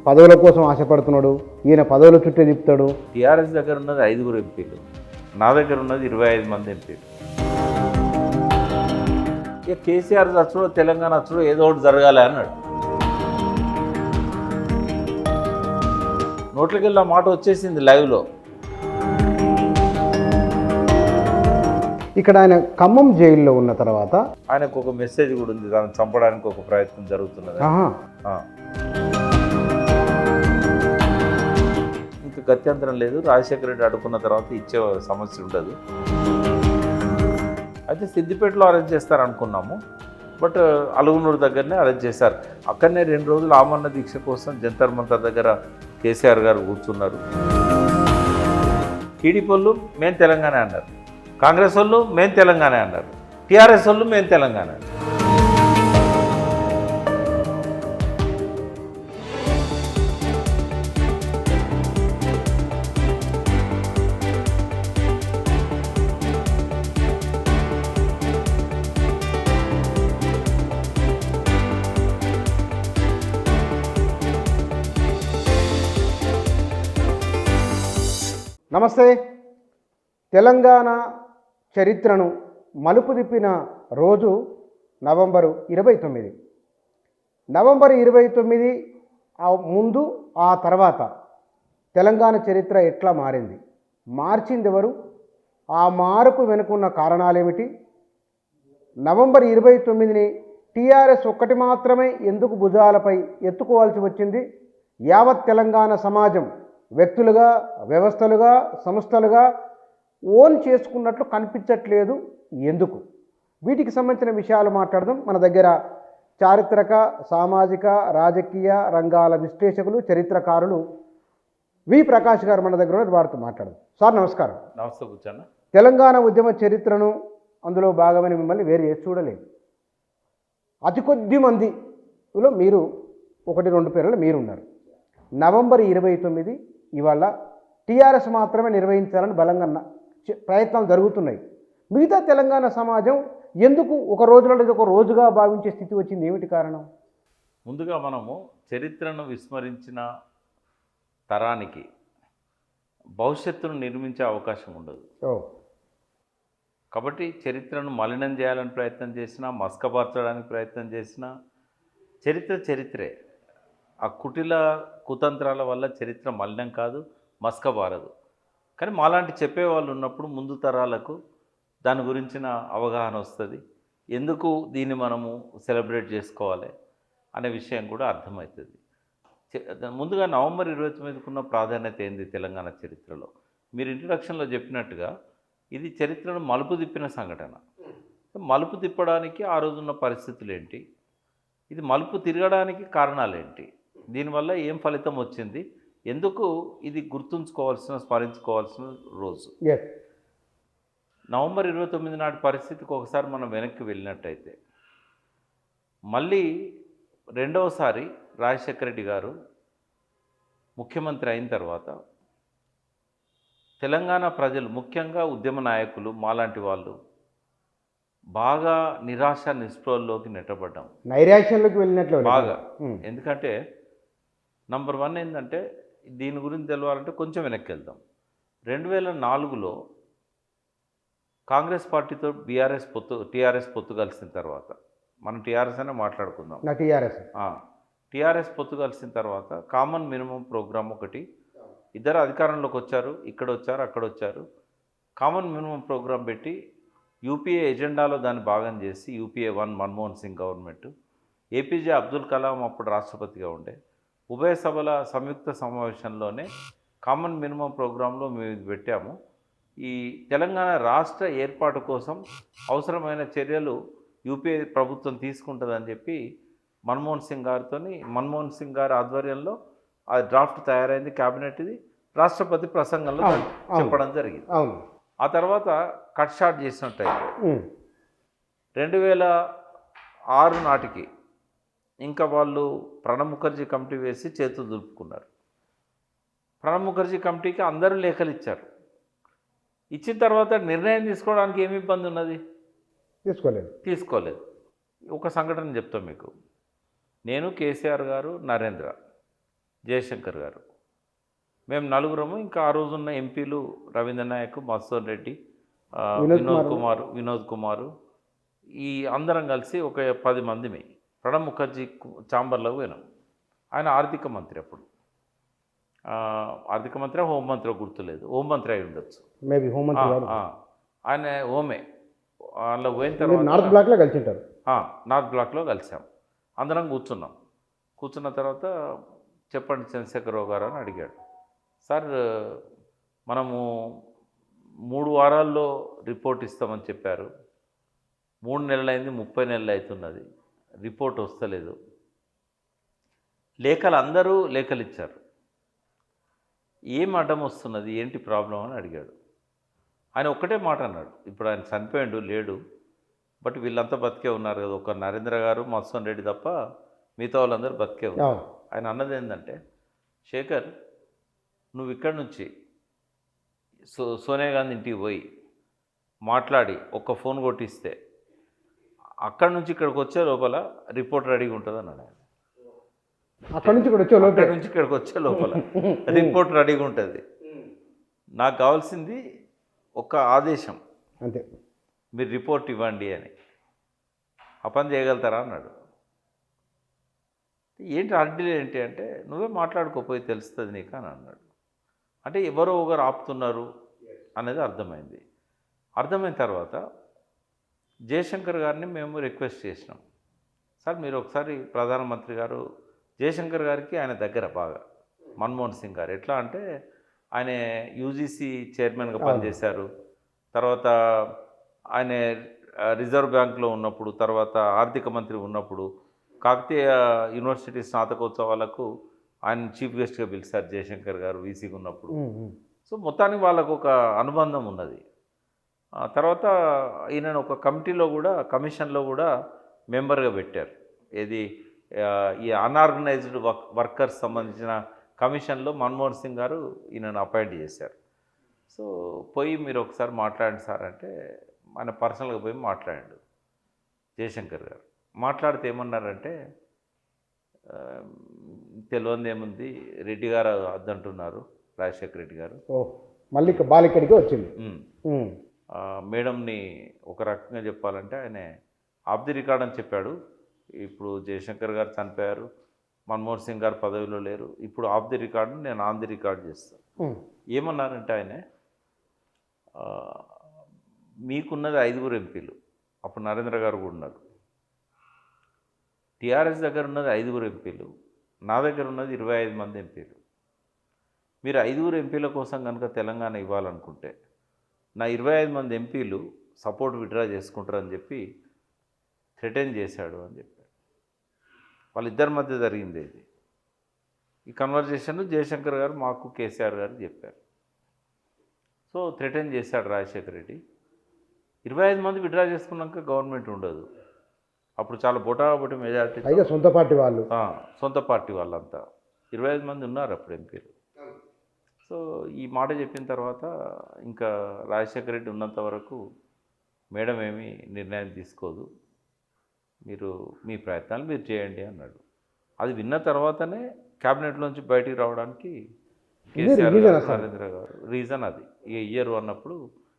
పదవుల కోసం ఆశపడుతున్నాడు, ఈయన పదవుల చుట్టే తిప్పుతాడు. టీఆర్ఎస్ దగ్గర ఉన్నది 5 ఎంపీలు, నా దగ్గర ఉన్నది 25 మంది ఎంపీలు. ఇక కేసీఆర్ వచ్చుడో తెలంగాణ వచ్చుడో ఏదో ఒకటి జరగాలి అన్నాడు. నోట్లకెళ్ళి ఆ మాట వచ్చేసింది లైవ్లో. ఇక్కడ ఆయన ఖమ్మం జైల్లో ఉన్న తర్వాత ఆయనకు ఒక మెసేజ్ కూడా ఉంది, దాన్ని చంపడానికి ఒక ప్రయత్నం జరుగుతున్నది. ఇంకా గత్యంతరం లేదు, రాజశేఖర రెడ్డి అడుక్కున్న తర్వాత ఇచ్చే సమస్య ఉండదు. అయితే సిద్దిపేటలో అరెస్ట్ చేస్తారనుకున్నాము, బట్ అలుగునూరు దగ్గరనే అరెస్ట్ చేశారు. అక్కడనే 2 రోజులు ఆమరణ దీక్ష కోసం జంతర్ మంతర్ దగ్గర కేసీఆర్ గారు కూర్చున్నారు. టీడీపీ వాళ్ళు మేము తెలంగాణ అన్నారు, కాంగ్రెస్ వాళ్ళు మేము తెలంగాణ అన్నారు, టీఆర్ఎస్ వాళ్ళు మేము తెలంగాణ అన్నారు. నమస్తే. తెలంగాణ చరిత్రను మలుపు తిప్పిన రోజు నవంబరు 29. నవంబర్ 29 ముందు ఆ తర్వాత తెలంగాణ చరిత్ర ఎట్లా మారింది, మార్చింది ఎవరు, ఆ మార్పు వెనుకున్న కారణాలేమిటి, నవంబర్ 29ని టీఆర్ఎస్ ఒక్కటి మాత్రమే ఎందుకు భుజాలపై ఎత్తుకోవాల్సి వచ్చింది, యావత్ తెలంగాణ సమాజం వ్యక్తులుగా, వ్యవస్థలుగా, సంస్థలుగా ఓన్ చేసుకున్నట్లు కనిపించట్లేదు ఎందుకు, వీటికి సంబంధించిన విషయాలు మాట్లాడదాం. మన దగ్గర చారిత్రక, సామాజిక, రాజకీయ రంగాల విశ్లేషకులు, చరిత్రకారులు వి ప్రకాష్ గారు మన దగ్గర వారితో మాట్లాడదాం. సార్ నమస్కారం. నమస్తే కూర్చోన్న. తెలంగాణ ఉద్యమ చరిత్రను అందులో భాగమైన మిమ్మల్ని వేరు చేసి చూడలేదు. అతి కొద్ది మందిలో మీరు 1-2 పేర్లు మీరున్నారు. నవంబర్ 29 ఇవాళ టీఆర్ఎస్ మాత్రమే నిర్వహించాలని బలంగా ప్రయత్నాలు జరుగుతున్నాయి. మిగతా తెలంగాణ సమాజం ఎందుకు ఒక రోజులో ఒక రోజుగా భావించే స్థితి వచ్చింది, ఏమిటి కారణం? ముందుగా మనము చరిత్రను విస్మరించిన తరానికి భవిష్యత్తును నిర్మించే అవకాశం ఉండదు. కాబట్టి చరిత్రను మలినం చేయాలని ప్రయత్నం చేసినా, మస్కపరచడానికి ప్రయత్నం చేసినా, చరిత్రే. ఆ కుటిల కుతంత్రాల వల్ల చరిత్ర మలినం కాదు, మస్కబారదు. కానీ మాలాంటి చెప్పేవాళ్ళు ఉన్నప్పుడు ముందు తరాలకు దాని గురించిన అవగాహన వస్తుంది, ఎందుకు దీన్ని మనము సెలబ్రేట్ చేసుకోవాలి అనే విషయం కూడా అర్థమవుతుంది. ముందుగా నవంబర్ 29కు ఉన్న ప్రాధాన్యత ఏంది తెలంగాణ చరిత్రలో? మీరు ఇంట్రడక్షన్లో చెప్పినట్టుగా ఇది చరిత్రను మలుపు తిప్పిన సంఘటన. మలుపు తిప్పడానికి ఆ రోజున్న పరిస్థితులు ఏంటి, ఇది మలుపు తిరగడానికి కారణాలు ఏంటి, దీనివల్ల ఏం ఫలితం వచ్చింది, ఎందుకు ఇది గుర్తుంచుకోవాల్సిన, స్మరించుకోవాల్సిన రోజు. నవంబర్ 29 నాటి పరిస్థితికి ఒకసారి మనం వెనక్కి వెళ్ళినట్టయితే, మళ్ళీ రెండవసారి రాజశేఖర రెడ్డి గారు ముఖ్యమంత్రి అయిన తర్వాత తెలంగాణ ప్రజలు, ముఖ్యంగా ఉద్యమ నాయకులు, మాలాంటి వాళ్ళు బాగా నిరాశ నిస్పృహల్లోకి నెట్టబడ్డాం, నైరాశ్యంలోకి వెళ్ళినట్లు బాగా. ఎందుకంటే నంబర్ 1 ఏంటంటే, దీని గురించి తెలవాలంటే కొంచెం వెనక్కి వెళ్దాం. 2004లో కాంగ్రెస్ పార్టీతో టీఆర్ఎస్ పొత్తు కలిసిన తర్వాత, మనం టీఆర్ఎస్ అనే మాట్లాడుకుందాం, టీఆర్ఎస్ పొత్తు కలిసిన తర్వాత కామన్ మినిమం ప్రోగ్రామ్ ఒకటి, ఇద్దరు అధికారంలోకి వచ్చారు, ఇక్కడ వచ్చారు, అక్కడ వచ్చారు. కామన్ మినిమం ప్రోగ్రాం పెట్టి యూపీఏ ఎజెండాలో దాన్ని భాగం చేసి, UPA 1 Manmohan Singh government, APJ Abdul Kalam అప్పుడు రాష్ట్రపతిగా ఉండే, ఉభయ సభల సంయుక్త సమావేశంలోనే కామన్ మినిమం ప్రోగ్రాంలో మేము ఇది పెట్టాము. ఈ తెలంగాణ రాష్ట్ర ఏర్పాటు కోసం అవసరమైన చర్యలు యూపీఏ ప్రభుత్వం తీసుకుంటుందని చెప్పి మన్మోహన్ సింగ్ గారి ఆధ్వర్యంలో ఆ డ్రాఫ్ట్ తయారైంది, క్యాబినెట్ ఇది రాష్ట్రపతి ప్రసంగంలో చెప్పడం జరిగింది. ఆ తర్వాత కట్ షాట్ చేసినట్టయితే 2006 నాటికి ఇంకా వాళ్ళు ప్రణబ్ ముఖర్జీ కమిటీ వేసి చేతులు దులుపుకున్నారు. ప్రణబ్ ముఖర్జీ కమిటీకి అందరూ లేఖలు ఇచ్చారు. ఇచ్చిన తర్వాత నిర్ణయం తీసుకోవడానికి ఏమి ఇబ్బంది ఉన్నది? తీసుకోలేదు. ఒక సంఘటన చెప్తాం మీకు. నేను, కేసీఆర్ గారు, నరేంద్ర జయశంకర్ గారు, మేము నలుగురము, ఇంకా ఆ రోజున్న ఎంపీలు రవీంద్ర నాయక్, మధుసూదన్ రెడ్డి, వినోద్ కుమారు, ఈ అందరం కలిసి ఒక 10 మందిమి ప్రణబ్ ముఖర్జీ ఛాంబర్లోకి పోయినాం. ఆయన ఆర్థిక మంత్రి అప్పుడు, ఆర్థిక మంత్రి హోంమంత్రి గుర్తులేదు, హోంమంత్రి అయి ఉండొచ్చు మేబీ హోంమంత్రి. ఆయన హోమే. అందులో పోయిన తర్వాత నార్త్ బ్లాక్లో కలిసి ఉంటారు. నార్త్ బ్లాక్లో కలిసాం. అందరం కూర్చున్నాం. కూర్చున్న తర్వాత చెప్పండి చంద్రశేఖరరావు గారు అని అడిగాడు. సార్, మనము 3 వారాల్లో రిపోర్ట్ ఇస్తామని చెప్పారు, 3 నెలలైంది, 30 నెలలు అవుతున్నది, రిపోర్ట్ వస్తలేదు. అందరూ లేఖలు ఇచ్చారు, ఏం అడ్డం వస్తున్నది, ఏంటి ప్రాబ్లం అని అడిగాడు. ఆయన ఒక్కటే మాట అన్నాడు, ఇప్పుడు ఆయన చనిపోయాడు, లేడు, బట్ వీళ్ళంతా బతికే ఉన్నారు కదా, ఒక నరేంద్ర గారు, మధుసూదన్ రెడ్డి తప్ప మిగతా వాళ్ళందరూ బతికే ఉన్నారు. ఆయన అన్నది ఏంటంటే, శేఖర్, నువ్వు ఇక్కడి నుంచి సోనియా గాంధీ ఇంటికి పోయి మాట్లాడి ఒక్క ఫోన్ కొట్టిస్తే అక్కడి నుంచి ఇక్కడికి వచ్చే లోపల రిపోర్ట్ రెడీగా ఉంటుంది అన్నాడు ఆయన. అక్కడి నుంచి ఇక్కడికి వచ్చే లోపల రిపోర్ట్ రెడీగా ఉంటుంది. నాకు కావాల్సింది ఒక ఆదేశం, అంతే, మీరు రిపోర్ట్ ఇవ్వండి అని. ఆ పని చేయగలుగుతారా అన్నాడు. ఏంటి అడ్డీలు ఏంటి అంటే, నువ్వే మాట్లాడుకోపోయి తెలుస్తుంది నీకు అని అన్నాడు. అంటే ఎవరో ఒకరు ఆపుతున్నారు అనేది అర్థమైంది. అర్థమైన తర్వాత జయశంకర్ గారిని మేము రిక్వెస్ట్ చేసినాం, సార్ మీరు ఒకసారి ప్రధానమంత్రి గారు, జయశంకర్ గారికి ఆయన దగ్గర బాగా మన్మోహన్ సింగ్ గారు, ఎట్లా అంటే ఆయన యూజీసీ చైర్మన్గా పనిచేశారు, తర్వాత ఆయన రిజర్వ్ బ్యాంక్లో ఉన్నప్పుడు, తర్వాత ఆర్థిక మంత్రి ఉన్నప్పుడు కాకతీయ యూనివర్సిటీ స్నాతకోత్సవాలకు ఆయన చీఫ్ గెస్ట్గా పిలిచారు జయశంకర్ గారు వీసీగా ఉన్నప్పుడు. సో మొత్తానికి వాళ్ళకు ఒక అనుబంధం ఉన్నది. తర్వాత ఈయనను ఒక కమిటీలో కూడా, కమిషన్లో కూడా మెంబర్గా పెట్టారు. ఏది ఈ అన్ఆర్గనైజ్డ్ వర్కర్స్ సంబంధించిన కమిషన్లో మన్మోహన్ సింగ్ గారు ఈయనను అపాయింట్ చేశారు. సో పోయి మీరు ఒకసారి మాట్లాడండి సార్ అంటే ఆయన పర్సనల్గా పోయి మాట్లాడాడు జయశంకర్ గారు. మాట్లాడితే ఏమన్నారంటే, తెలియదు ఏముంది, రెడ్డి గారు అద్దంటున్నారు, రాజశేఖర రెడ్డి గారు. మళ్ళీ బాలికడికి వచ్చింది. మేడంని ఒక రకంగా చెప్పాలంటే ఆయన ఆఫ్ ది రికార్డ్ అని చెప్పాడు. ఇప్పుడు జయశంకర్ గారు చనిపోయారు, మన్మోహన్ సింగ్ గారు పదవిలో లేరు, ఇప్పుడు ఆఫ్ ది రికార్డు నేను ఆన్ ది రికార్డ్ చేస్తాను. ఏమన్నారంటే ఆయన, మీకున్నది 5 ఎంపీలు, అప్పుడు నరేంద్ర గారు కూడా ఉన్నారు, టీఆర్ఎస్ దగ్గర ఉన్నది 5 ఎంపీలు, నా దగ్గర ఉన్నది 25 మంది ఎంపీలు. మీరు 5 ఎంపీల కోసం కనుక తెలంగాణ ఇవ్వాలనుకుంటే నా 25 మంది ఎంపీలు సపోర్ట్ విత్డ్రా చేసుకుంటారని చెప్పి థ్రెటన్ చేశాడు అని చెప్పాడు. వాళ్ళిద్దరి మధ్య జరిగింది ఇది. ఈ కన్వర్జేషన్ జయశంకర్ గారు మాకు కేసీఆర్ గారు చెప్పారు. సో థ్రెటన్ చేశాడు రాజశేఖర రెడ్డి. 25 మంది విత్డ్రా చేసుకున్నాక గవర్నమెంట్ ఉండదు. అప్పుడు చాలా బొటాబొటి మెజారిటీ, సొంత పార్టీ వాళ్ళంతా 25 మంది ఉన్నారు అప్పుడు ఎంపీలు. సో ఈ మాట చెప్పిన తర్వాత ఇంకా రాజశేఖర రెడ్డి ఉన్నంత వరకు మేడం ఏమీ నిర్ణయం తీసుకోదు, మీరు మీ ప్రయత్నాలు మీరు చేయండి అన్నాడు. అది విన్న తర్వాతనే క్యాబినెట్లోంచి బయటికి రావడానికి కేసీఆర్ గారు, నరేంద్ర గారు రీజన్ అది. ఇయ్యరు అన్నప్పుడు,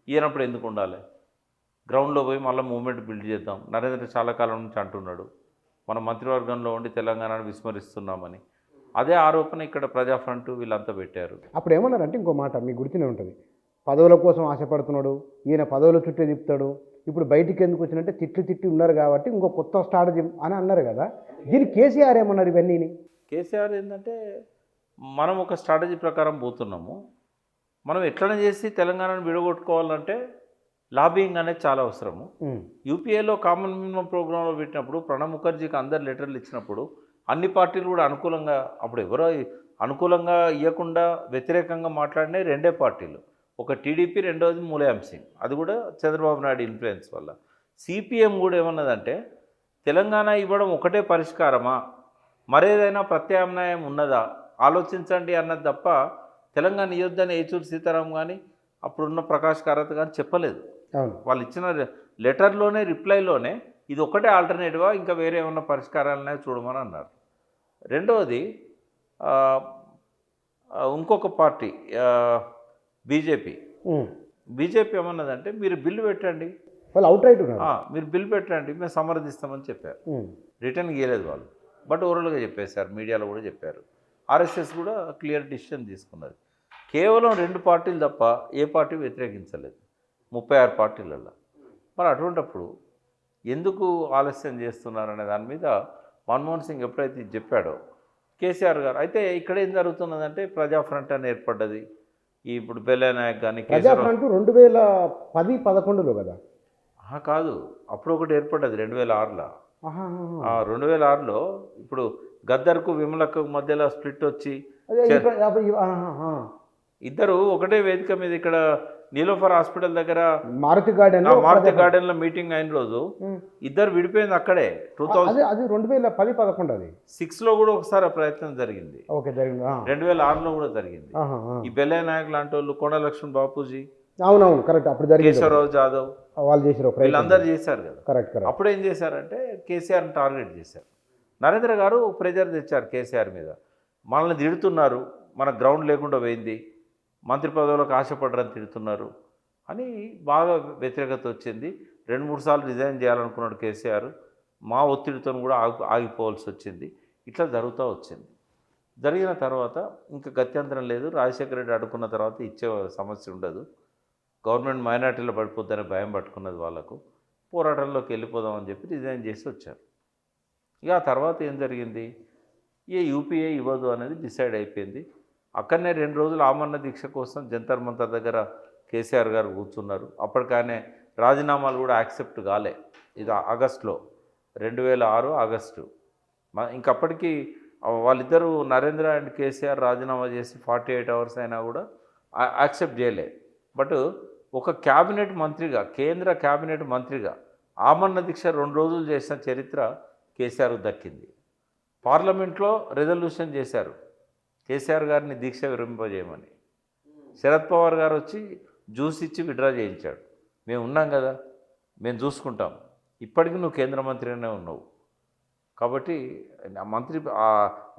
ఇయ్యనప్పుడు ఎందుకు ఉండాలి, గ్రౌండ్లో పోయి మళ్ళీ మూవ్మెంట్ బిల్డ్ చేద్దాం. నరేంద్ర చాలా కాలం నుంచి అంటున్నాడు, మన మంత్రివర్గంలో ఉండి తెలంగాణను విస్మరిస్తున్నామని. అదే ఆరోపణ ఇక్కడ ప్రజా ఫ్రంట్ వీళ్ళంతా పెట్టారు. అప్పుడు ఏమన్నారంటే, ఇంకో మాట మీకు గుర్తునే ఉంటుంది, పదవుల కోసం ఆశపడుతున్నాడు, ఈయన పదవుల చుట్టే తిప్పుతాడు, ఇప్పుడు బయటికి ఎందుకు వచ్చినట్టే తిట్టి ఉన్నారు కాబట్టి ఇంకో కొత్త స్ట్రాటజీ అని అన్నారు కదా. దీనికి కేసీఆర్ ఏమన్నారు ఇవన్నీ? కేసీఆర్ ఏంటంటే, మనం ఒక స్ట్రాటజీ ప్రకారం పోతున్నాము, మనం ఎట్లనే చేసి తెలంగాణను విడగొట్టుకోవాలంటే లాబింగ్ అనేది చాలా అవసరము. యూపీఏలో కామన్ మినిమం ప్రోగ్రాంలో పెట్టినప్పుడు ప్రణబ్ ముఖర్జీకి అందరు లెటర్లు ఇచ్చినప్పుడు అన్ని పార్టీలు కూడా అనుకూలంగా, అప్పుడు ఎవరో అనుకూలంగా ఇవ్వకుండా వ్యతిరేకంగా మాట్లాడినాయి 2 పార్టీలు, ఒక టీడీపీ, రెండవది ములాయం సింగ్, అది కూడా చంద్రబాబు నాయుడు ఇన్ఫ్లుయెన్స్ వల్ల. సిపిఎం కూడా ఏమన్నదంటే, తెలంగాణ ఇవ్వడం ఒకటే పరిష్కారమా, మరేదైనా ప్రత్యామ్నాయం ఉన్నదా ఆలోచించండి అన్నది తప్ప తెలంగాణ ఇవ్వద్దని ఏచూరి సీతారాం కానీ అప్పుడున్న ప్రకాష్ కారత్ కానీ చెప్పలేదు. వాళ్ళు ఇచ్చిన లెటర్లోనే, రిప్లైలోనే ఇది ఒకటే ఆల్టర్నేటివా, ఇంకా వేరే ఏమన్నా పరిష్కారాలనే చూడమని అన్నారు. రెండవది ఇంకొక పార్టీ బీజేపీ బీజేపీ ఏమన్నదంటే మీరు బిల్లు పెట్టండి, వాళ్ళు అవుట్ రైట్ ఉన్నారు. మీరు బిల్లు పెట్టండి, మేము సమర్థిస్తామని చెప్పారు. రిటర్న్ గీయలేదు వాళ్ళు, బట్ ఓవరాల్గా చెప్పేశారు, మీడియాలో కూడా చెప్పారు. ఆర్ఎస్ఎస్ కూడా క్లియర్ డిసిషన్ తీసుకున్నది. కేవలం 2 పార్టీలు తప్ప ఏ పార్టీ వ్యతిరేకించలేదు 36 పార్టీలలో. మరి అటువంటిప్పుడు ఎందుకు ఆలస్యం చేస్తున్నారనే దాని మీద మన్మోహన్ సింగ్ ఎప్పుడైతే ఇది చెప్పాడో కేసీఆర్ గారు, అయితే ఇక్కడ ఏం జరుగుతున్నదంటే ప్రజా ఫ్రంట్ అని ఏర్పడ్డది. ఇప్పుడు బెల్లయ్య నాయక్ కానీ ప్రజా ఫ్రంట్ 2010-11లో కదా? కాదు, అప్పుడు ఒకటి ఏర్పడ్డది 2006లో. 2006లో ఇప్పుడు గద్దర్కు విమలకు మధ్యలో స్ప్లిట్ వచ్చి ఇద్దరు ఒకటే వేదిక మీద ఇక్కడ నీలోఫర్ హాస్పిటల్ దగ్గర మారుతి గార్డెన్లో మీటింగ్ అయిన రోజు ఇద్దరు విడిపోయింది అక్కడే. 2010-11 కూడా ఒకసారి ప్రయత్నం జరిగింది, 2006లో కూడా జరిగింది. ఈ బెల్లయ్య నాయక్ లాంటి వాళ్ళు, కొండ లక్ష్మణ్ బాపూజీ, అవునవును కరెక్ట్, అప్పుడు కేశవరావు జాదవ్ వాళ్ళు చేశారు, వీళ్ళందరూ చేశారు కదా. కరెక్ట్. అప్పుడు ఏం చేశారంటే కేసీఆర్ని టార్గెట్ చేశారు. నరేంద్ర గారు ప్రెజర్ తెచ్చారు కేసీఆర్ మీద, మనల్ని తిడుతున్నారు, మన గ్రౌండ్ లేకుండా పోయింది, మంత్రి పదవులకు ఆశపడరని తిడుతున్నారు అని బాగా వ్యతిరేకత వచ్చింది. 2-3 సార్లు రిజైన్ చేయాలనుకున్నాడు కేసీఆర్, మా ఒత్తిడితో కూడా ఆగిపోవాల్సి వచ్చింది. ఇట్లా జరుగుతూ వచ్చింది. జరిగిన తర్వాత ఇంకా గత్యంతరం లేదు, రాజశేఖర రెడ్డి అడుక్కున్న తర్వాత ఇచ్చే సమస్య ఉండదు, గవర్నమెంట్ మైనార్టీలో పడిపోద్దనే భయం పట్టుకున్నది వాళ్ళకు, పోరాటంలోకి వెళ్ళిపోదామని చెప్పి రిజైన్ చేసి వచ్చారు. ఇక ఆ తర్వాత ఏం జరిగింది, యూపీఏ ఇవ్వదు అనేది డిసైడ్ అయిపోయింది. అక్కడనే 2 రోజులు ఆమరణ దీక్ష కోసం జంతర్ మంతర్ దగ్గర కేసీఆర్ గారు కూర్చున్నారు. అప్పటికానే రాజీనామాలు కూడా యాక్సెప్ట్ కాలే. ఇది ఆగస్టులో 2006 ఆగస్టు. ఇంకప్పటికీ వాళ్ళిద్దరూ నరేంద్ర అండ్ కేసీఆర్ రాజీనామా చేసి 48 అవర్స్ అయినా కూడా యాక్సెప్ట్ చేయలే. బట్ ఒక క్యాబినెట్ మంత్రిగా, కేంద్ర క్యాబినెట్ మంత్రిగా ఆమరణ దీక్ష 2 రోజులు చేసిన చరిత్ర కేసీఆర్కు దక్కింది. పార్లమెంట్లో రెజల్యూషన్ చేశారు కేసీఆర్ గారిని దీక్ష విరమింపజేయమని. శరద్ పవార్ గారు వచ్చి జ్యూస్ ఇచ్చి విడ్రా చేయించాడు. మేము ఉన్నాం కదా, మేము చూసుకుంటాం, ఇప్పటికీ నువ్వు కేంద్ర మంత్రిగానే ఉన్నావు కాబట్టి మంత్రి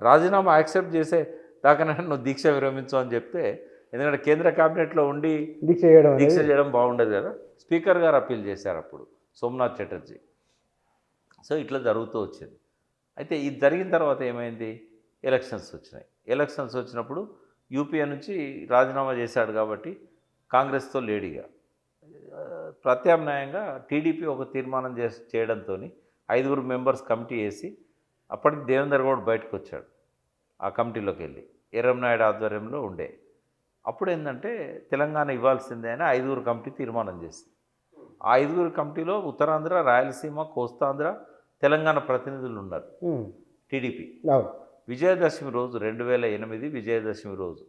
రాజీనామా యాక్సెప్ట్ చేసే దాకానైనా నువ్వు దీక్ష విరమించు అని చెప్తే, ఎందుకంటే కేంద్ర క్యాబినెట్లో ఉండి దీక్ష చేయడం బాగుండదు కదా, స్పీకర్ గారు అప్పీల్ చేశారు అప్పుడు సోమనాథ్ చటర్జీ. సో ఇట్లా జరుగుతూ వచ్చింది. అయితే ఇది జరిగిన తర్వాత ఏమైంది, ఎలక్షన్స్ వచ్చినాయి. ఎలక్షన్స్ వచ్చినప్పుడు యూపీఏ నుంచి రాజీనామా చేశాడు కాబట్టి కాంగ్రెస్తో లేడీగా ప్రత్యామ్నాయంగా టీడీపీ ఒక తీర్మానం చేయడంతో 5 మెంబర్స్ కమిటీ వేసి, అప్పటికి దేవేందర్ గౌడ్ బయటకు వచ్చాడు ఆ కమిటీలోకి వెళ్ళి, ఎర్రంనాయుడు ఆధ్వర్యంలో ఉండే. అప్పుడు ఏంటంటే తెలంగాణ ఇవ్వాల్సిందే అని 5 కమిటీ తీర్మానం చేసింది. ఆ 5 కమిటీలో ఉత్తరాంధ్ర, రాయలసీమ, కోస్తాంధ్ర, తెలంగాణ ప్రతినిధులు ఉన్నారు టీడీపీ. విజయదశమి రోజు 2008 విజయదశమి రోజు,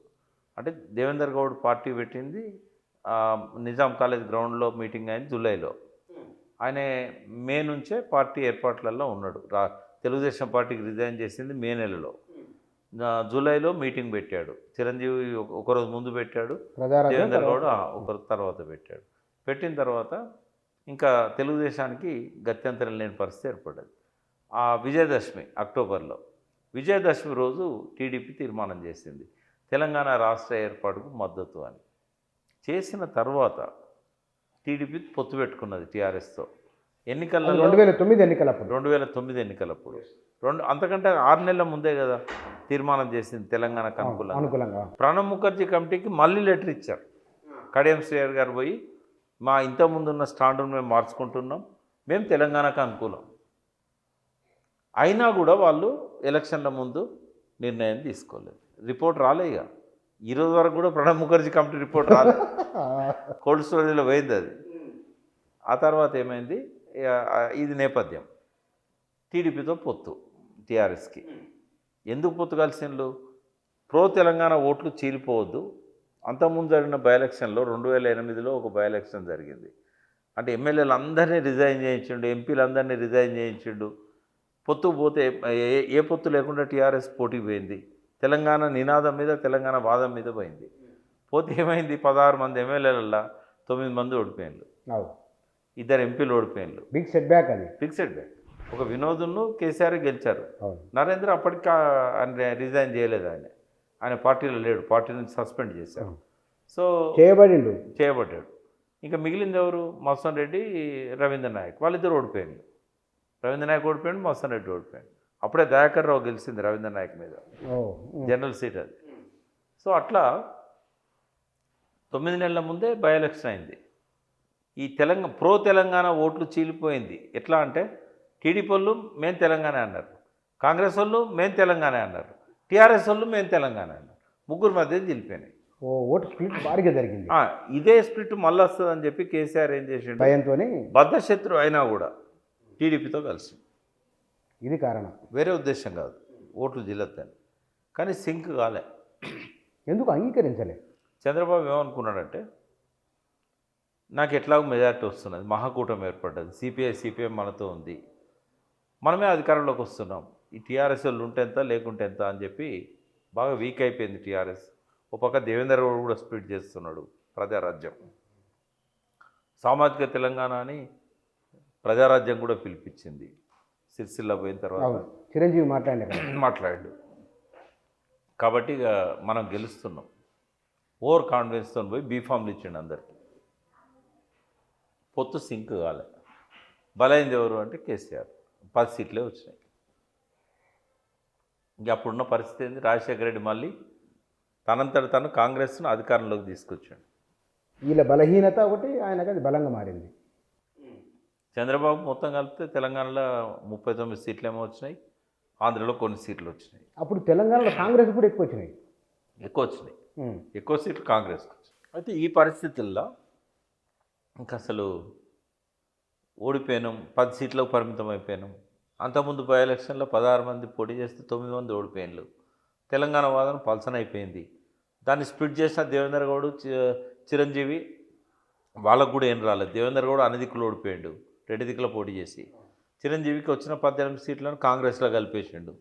అంటే దేవేందర్ గౌడ్ పార్టీ పెట్టింది నిజాం కాలేజ్ గ్రౌండ్లో మీటింగ్ అయింది జూలైలో. ఆయన మే నుంచే పార్టీ ఏర్పాట్లలో ఉన్నాడు. తెలుగుదేశం పార్టీకి రిజైన్ చేసింది మే నెలలో. జూలైలో మీటింగ్ పెట్టాడు. చిరంజీవి ఒకరోజు ముందు పెట్టాడు, దేవేందర్ గౌడ్ ఒకరు తర్వాత పెట్టాడు. పెట్టిన తర్వాత ఇంకా తెలుగుదేశానికి గత్యంతరం లేని పరిస్థితి ఏర్పడ్డది. ఆ విజయదశమి అక్టోబర్లో, విజయదశమి రోజు టీడీపీ తీర్మానం చేసింది తెలంగాణ రాష్ట్ర ఏర్పాటుకు మద్దతు అని. చేసిన తర్వాత టీడీపీ పొత్తు పెట్టుకున్నది టీఆర్ఎస్తో. ఎన్నికల్లో 2009 ఎన్నికలప్పుడు అంతకంటే 6 నెలల ముందే కదా తీర్మానం చేసింది తెలంగాణకు అనుకూలంగా. ప్రణబ్ ముఖర్జీ కమిటీకి మళ్ళీ లెటర్ ఇచ్చారు. కడియం శ్రీహరి గారు పోయి, మా ఇంతకుముందున్న స్టాండును మేము మార్చుకుంటున్నాం, మేము తెలంగాణకు అనుకూలం. అయినా కూడా వాళ్ళు ఎలక్షన్ల ముందు నిర్ణయం తీసుకోలేదు. రిపోర్ట్ రాలే. ఇక ఈరోజు వరకు కూడా ప్రణబ్ ముఖర్జీ కమిటీ రిపోర్ట్ రాలేదు, కోల్డ్ స్టోరేజ్లో పోయింది అది. ఆ తర్వాత ఏమైంది, ఇది నేపథ్యం. టీడీపీతో పొత్తు టీఆర్ఎస్కి ఎందుకు పొత్తు కలిసిండ్లు, ప్రో తెలంగాణ ఓట్లు చీలిపోవద్దు. అంతకుముందు జరిగిన బై ఎలక్షన్లో 2008లో ఒక బై ఎలక్షన్ జరిగింది. అంటే ఎమ్మెల్యేలు అందరినీ రిజైన్ చేయించిండు, ఎంపీలు అందరినీ రిజైన్ చేయించిండు. పొత్తు పోతే ఏ పొత్తు లేకుండా టీఆర్ఎస్ పోటీ పోయింది. తెలంగాణ నినాదం మీద, తెలంగాణ వాదం మీద పోయింది. పోతే ఏమైంది, 16 మంది ఎమ్మెల్యేలల్లో 9 మంది ఓడిపోయిండ్రు, 2 ఎంపీలు ఓడిపోయిండ్రు. బిగ్ సెట్ బ్యాక్ అది, బిగ్ సెట్ బ్యాక్. ఒక వినోద్ను కేసీఆర్ గెలిచారు. నరేంద్ర అప్పటికి రిజైన్ చేయలేదు. ఆయన ఆయన పార్టీలో లేడు, పార్టీ నుంచి సస్పెండ్ చేశారు. సో చేయబడ్డాడు. ఇంకా మిగిలింది ఎవరు? మోహన్ రెడ్డి, రవీంద్ర నాయక్. వాళ్ళిద్దరు ఓడిపోయారు. రవీంద్ర నాయక్ ఓడిపోయాడు, మోహన్ రెడ్డి ఓడిపోయాడు. అప్పుడే దయాకర్ రావు గెలిచింది రవీంద్ర నాయక్ మీద, జనరల్ సీట్ అది. సో అట్లా 9 నెలల ముందే బై ఎలక్షన్ అయింది. ఈ తెలంగాణ ఓట్లు చీలిపోయింది. ఎట్లా అంటే టీడీపీ వాళ్ళు మేము తెలంగాణ అన్నారు, కాంగ్రెస్ వాళ్ళు మేము తెలంగాణ అన్నారు, టీఆర్ఎస్ వాళ్ళు మేము తెలంగాణ అన్నారు. ముగ్గురు మధ్య చీలిపోయినాయి. ఓటు స్ప్లిట్ భారీగా జరిగింది. ఇదే స్ప్లిట్ మళ్ళీ వస్తుందని చెప్పి కేసీఆర్ ఏం చేసిండు, భయంతో బద్ధశత్రు అయినా కూడా టీడీపీతో కలిసి. ఇది కారణం, వేరే ఉద్దేశం కాదు, ఓట్లు జిల్లొద్దని. కానీ సింక్ కాలే. ఎందుకు అంగీకరించలే? చంద్రబాబు ఏమనుకున్నాడంటే నాకు ఎట్లాగో మెజారిటీ వస్తున్నది, మహాకూటమి ఏర్పడ్డది, సిపిఐ మనతో ఉంది, మనమే అధికారంలోకి వస్తున్నాం, ఈ టీఆర్ఎస్ వాళ్ళు ఉంటే ఎంత లేకుంటే ఎంత అని చెప్పి బాగా వీక్ అయిపోయింది టీఆర్ఎస్. ఒక పక్క దేవేంద్ర గౌడ్ కూడా స్ప్లిట్ చేస్తున్నాడు ప్రజారాజ్యం. సామాజిక తెలంగాణ అని ప్రజారాజ్యం కూడా పిలిపించింది. సిరిసిల్ల పోయిన తర్వాత చిరంజీవి మాట్లాడాడు. కాబట్టి ఇక మనం గెలుస్తున్నాం. ఓవర్ కాన్ఫిడెన్స్తో పోయి బీఫామ్లు ఇచ్చిండు అందరికి. పొత్తు సింక్ కాలే. బలైంది ఎవరు అంటే కేసీఆర్. 10 సీట్లే వచ్చినాయి. ఇంక అప్పుడున్న పరిస్థితి ఏంది, రాజశేఖర రెడ్డి మళ్ళీ తనంతట తను కాంగ్రెస్ను అధికారంలోకి తీసుకొచ్చాడు. వీళ్ళ బలహీనత ఒకటి ఆయనకు అది బలంగా మారింది. చంద్రబాబు మొత్తం కలిపితే తెలంగాణలో 39 సీట్లేమో వచ్చినాయి, ఆంధ్రలో కొన్ని సీట్లు వచ్చినాయి. అప్పుడు తెలంగాణలో కాంగ్రెస్ కూడా ఎక్కువ వచ్చినాయి. ఎక్కువ సీట్లు కాంగ్రెస్కి వచ్చినాయి. అయితే ఈ పరిస్థితుల్లో ఇంకా అసలు ఓడిపోయాను, 10 సీట్లకు పరిమితం అయిపోయాను. అంతకుముందు బై ఎలక్షన్లో 16 మంది పోటీ చేస్తే 9 మంది ఓడిపోయాను. తెలంగాణ వాదన పల్సన్ అయిపోయింది. దాన్ని స్ప్లిట్ చేసిన దేవేంద్ర గౌడ్, చిరంజీవి వాళ్ళకు కూడా ఏం రాలేదు. దేవేంద్ర గౌడ్ అన్ని దిక్కులు ఓడిపోయాడు, 2 దిక్కుల పోటీ చేసి. చిరంజీవికి వచ్చిన 18 సీట్లను కాంగ్రెస్లో కలిపేసిండు.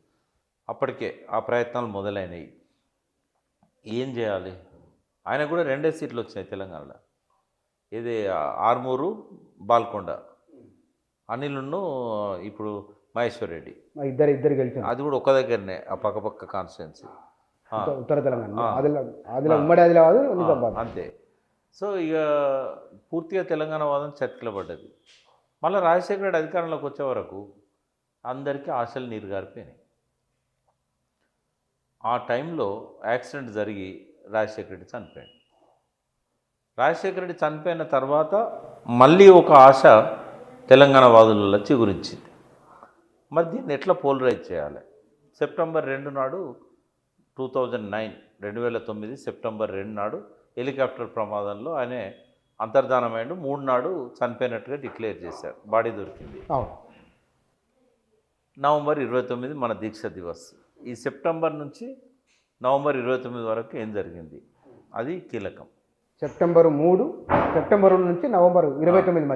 అప్పటికే ఆ ప్రయత్నాలు మొదలైనవి. ఏం చేయాలి? ఆయన కూడా 2 సీట్లు వచ్చినాయి తెలంగాణలో. ఇది ఆర్మూరు, బాల్కొండ. అనిల్ను ఇప్పుడు మహేశ్వర్ రెడ్డి ఇద్దరు గెలిచారు. అది కూడా ఒక దగ్గరనే, ఆ పక్కపక్క కాన్స్టిట్యున్సీ, ఉత్తర తెలంగాణ, ఉమ్మడి ఆదిలాబాద్ అంతే. సో ఇక పూర్తిగా తెలంగాణ వాదన చతికిల పడ్డది. మళ్ళీ రాజశేఖర రెడ్డి అధికారంలోకి వచ్చే వరకు అందరికీ ఆశలు నీరు గారిపోయినాయి. ఆ టైంలో యాక్సిడెంట్ జరిగి రాజశేఖర రెడ్డి చనిపోయాడు. రాజశేఖర రెడ్డి చనిపోయిన తర్వాత మళ్ళీ ఒక ఆశ తెలంగాణ వాదులలో చిగురించింది. మరి దీన్ని ఎట్లా పోలరైజ్ చేయాలి? సెప్టెంబర్ 2 నాడు 2009 సెప్టెంబర్ 2 నాడు హెలికాప్టర్ ప్రమాదంలో ఆయన అంతర్ధానమైండు. 3 నాడు చనిపోయినట్టుగా డిక్లేర్ చేశారు. బాడీ దొరికింది. నవంబర్ 29 మన దీక్ష దివస్. ఈ సెప్టెంబర్ నుంచి నవంబర్ 29 వరకు ఏం జరిగింది అది కీలకం. సెప్టెంబర్ 3 నుంచి నవంబర్ 29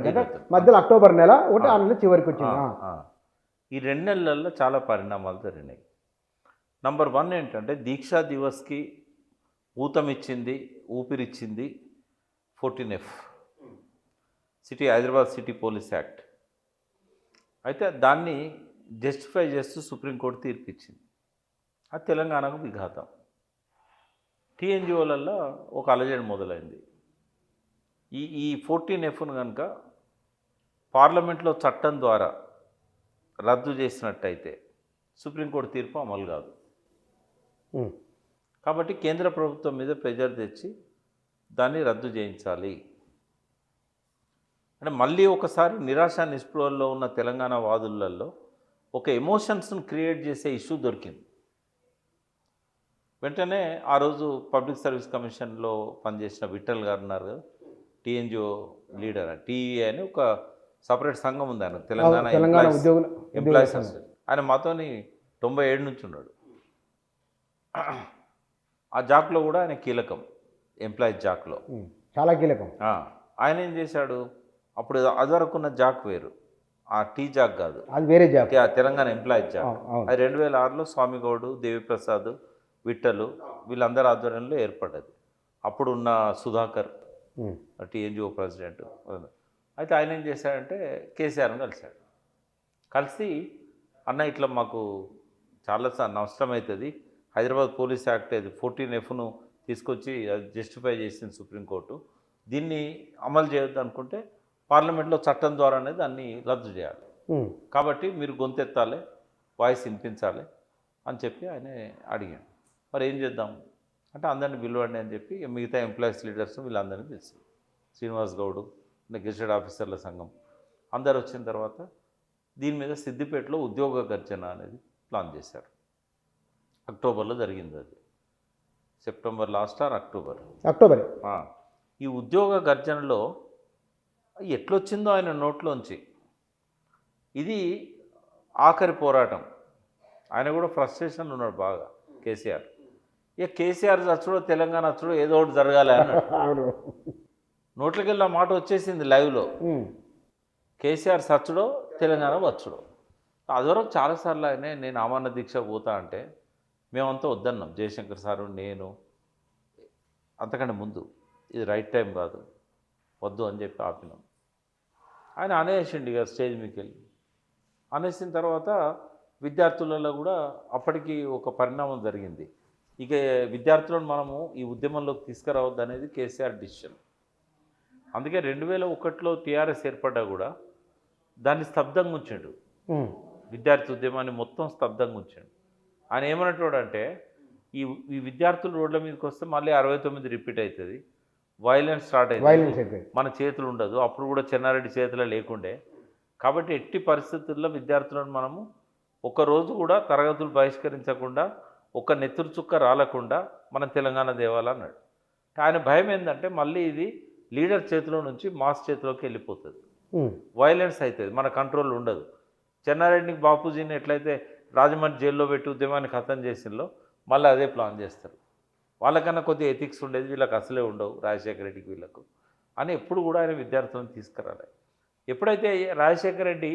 మధ్యలో అక్టోబర్ నెల ఒకటి, ఆ నెల చివరికి వచ్చింది. ఈ 2 నెలల్లో చాలా పరిణామాలు జరిగినాయి. నంబర్ 1 ఏంటంటే దీక్షా దివస్కి ఊతమిచ్చింది, ఊపిరిచ్చింది 14F Hyderabad city police act. అయితే దాన్ని జస్టిఫై చేస్తూ సుప్రీంకోర్టు తీర్పు ఇచ్చింది. అది తెలంగాణకు విఘాతం. టీఎన్జిఓలలో ఒక అలజడి మొదలైంది. ఈ 14Fను కనుక పార్లమెంట్లో చట్టం ద్వారా రద్దు చేసినట్టయితే సుప్రీంకోర్టు తీర్పు అమలు కాదు. కాబట్టి కేంద్ర ప్రభుత్వం మీద ప్రెజర్ తెచ్చి దాన్ని రద్దు చేయించాలి అంటే మళ్ళీ ఒకసారి నిరాశ నిస్పృహల్లో ఉన్న తెలంగాణ వాదులలో ఒక ఎమోషన్స్ను క్రియేట్ చేసే ఇష్యూ దొరికింది. వెంటనే ఆ రోజు పబ్లిక్ సర్వీస్ కమిషన్లో పనిచేసిన విఠల్ గారు ఉన్నారు కదా, టీఎన్జిఓ లీడర్, టీఈఏ అని ఒక సపరేట్ సంఘం ఉంది ఆయన, తెలంగాణ ఎంప్లాయీస్ అసోసియేషన్. ఆయన మాతోని 97 నుంచి ఉన్నాడు. ఆ జాక్లో కూడా ఆయన కీలకం, ఎంప్లాయీస్ జాక్లో చాలా కీలకం. ఆయన ఏం చేశాడు, అప్పుడు అదివరకున్న జాక్ వేరు, ఆ టీ జాక్ కాదు, అది వేరే జాక్, తెలంగాణ ఎంప్లాయీస్ జాక్. అది 2006లో స్వామిగౌడ్, దేవిప్రసాద్, విఠలు వీళ్ళందరి ఆధ్వర్యంలో ఏర్పడ్డది. అప్పుడున్న సుధాకర్ టీఎన్జిఓ ప్రెసిడెంట్. అయితే ఆయన ఏం చేశాడంటే కేసీఆర్ని కలిసి, అన్న ఇట్లా మాకు చాలా నష్టం అవుతుంది, హైదరాబాద్ పోలీస్ యాక్ట్ అది 14Fను తీసుకొచ్చి అది జస్టిఫై చేసింది సుప్రీంకోర్టు. దీన్ని అమలు చేయొద్దు అనుకుంటే పార్లమెంట్లో చట్టం ద్వారానే దాన్ని రద్దు చేయాలి. కాబట్టి మీరు గొంతెత్తాలి, వాయిస్ వినిపించాలి అని చెప్పి ఆయన అడిగాడు. మరి ఏం చేద్దాం అంటే అందరిని పిలవండి అని చెప్పి మిగతా ఎంప్లాయీస్ లీడర్స్ వీళ్ళందరినీ పిలిచి శ్రీనివాస్ గౌడ్, గెజెటెడ్ ఆఫీసర్ల సంఘం అందరు వచ్చిన తర్వాత దీని మీద సిద్దిపేటలో ఉద్యోగ గర్జన అనేది ప్లాన్ చేశారు. అక్టోబర్లో జరిగింది అది. September last or October. ఈ ఉద్యోగ గర్జనలో ఎట్లొచ్చిందో ఆయన నోట్లోంచి ఇది ఆఖరి పోరాటం. ఆయన కూడా ఫ్రస్ట్రేషన్లో ఉన్నాడు బాగా కేసీఆర్. ఇక కేసీఆర్ చచ్చుడో తెలంగాణ చచ్చుడో ఏదో ఒకటి జరగాలి అన్నాడు. నోట్లకెళ్ళి ఆ మాట వచ్చేసింది లైవ్లో. కేసీఆర్ సచ్చుడో తెలంగాణ వచ్చుడో. అదివరకు చాలాసార్లు ఆయనే నేను అమరణ దీక్ష పోతా అంటే మేమంతా వద్దన్నాం, జయశంకర్ సారు నేను. అంతకంటే ముందు ఇది రైట్ టైం కాదు, వద్దు అని చెప్పి ఆపినాం. ఆయన అనేసిండు ఇక స్టేజ్ మీకు వెళ్ళి. అనేసిన తర్వాత విద్యార్థులలో కూడా అప్పటికి ఒక పరిణామం జరిగింది. ఇక విద్యార్థులను మనము ఈ ఉద్యమంలోకి తీసుకురావద్దు అనేది కేసీఆర్ డిసిషన్. అందుకే 2001లో టీఆర్ఎస్ ఏర్పడ్డా కూడా దాన్ని స్తబ్దంగా ఉంచాడు. విద్యార్థి ఉద్యమాన్ని మొత్తం స్తబ్దంగా ఉంచాడు. ఆయన ఏమన్నట్టు అంటే ఈ విద్యార్థులు రోడ్ల మీదకి వస్తే మళ్ళీ 69 రిపీట్ అవుతుంది, వైలెన్స్ స్టార్ట్ అవుతుంది, మన చేతులు ఉండదు. అప్పుడు కూడా చెన్నారెడ్డి చేతిలో లేకుండే. కాబట్టి ఎట్టి పరిస్థితుల్లో విద్యార్థులను మనము ఒక్కరోజు కూడా తరగతులు బహిష్కరించకుండా, ఒక్క నెత్తురు చుక్క రాలకుండా మనం తెలంగాణ దేవాలన్నాడు. ఆయన భయం ఏంటంటే మళ్ళీ ఇది లీడర్ చేతిలో నుంచి మాస్ చేతిలోకి వెళ్ళిపోతుంది, వైలెన్స్ అవుతుంది, మన కంట్రోల్ ఉండదు. చెన్నారెడ్డిని బాపూజీని ఎట్లయితే రాజమండ్రి జైల్లో పెట్టి ఉద్యమాన్ని ఖతం చేసిందో మళ్ళీ అదే ప్లాన్ చేస్తారు. వాళ్ళకన్నా కొద్దిగా ఎథిక్స్ ఉండేది, వీళ్ళకి అసలే ఉండవు రాజశేఖర రెడ్డికి వీళ్ళకు అని ఎప్పుడు కూడా ఆయన విద్యార్థులను తీసుకురాలి. ఎప్పుడైతే రాజశేఖర రెడ్డి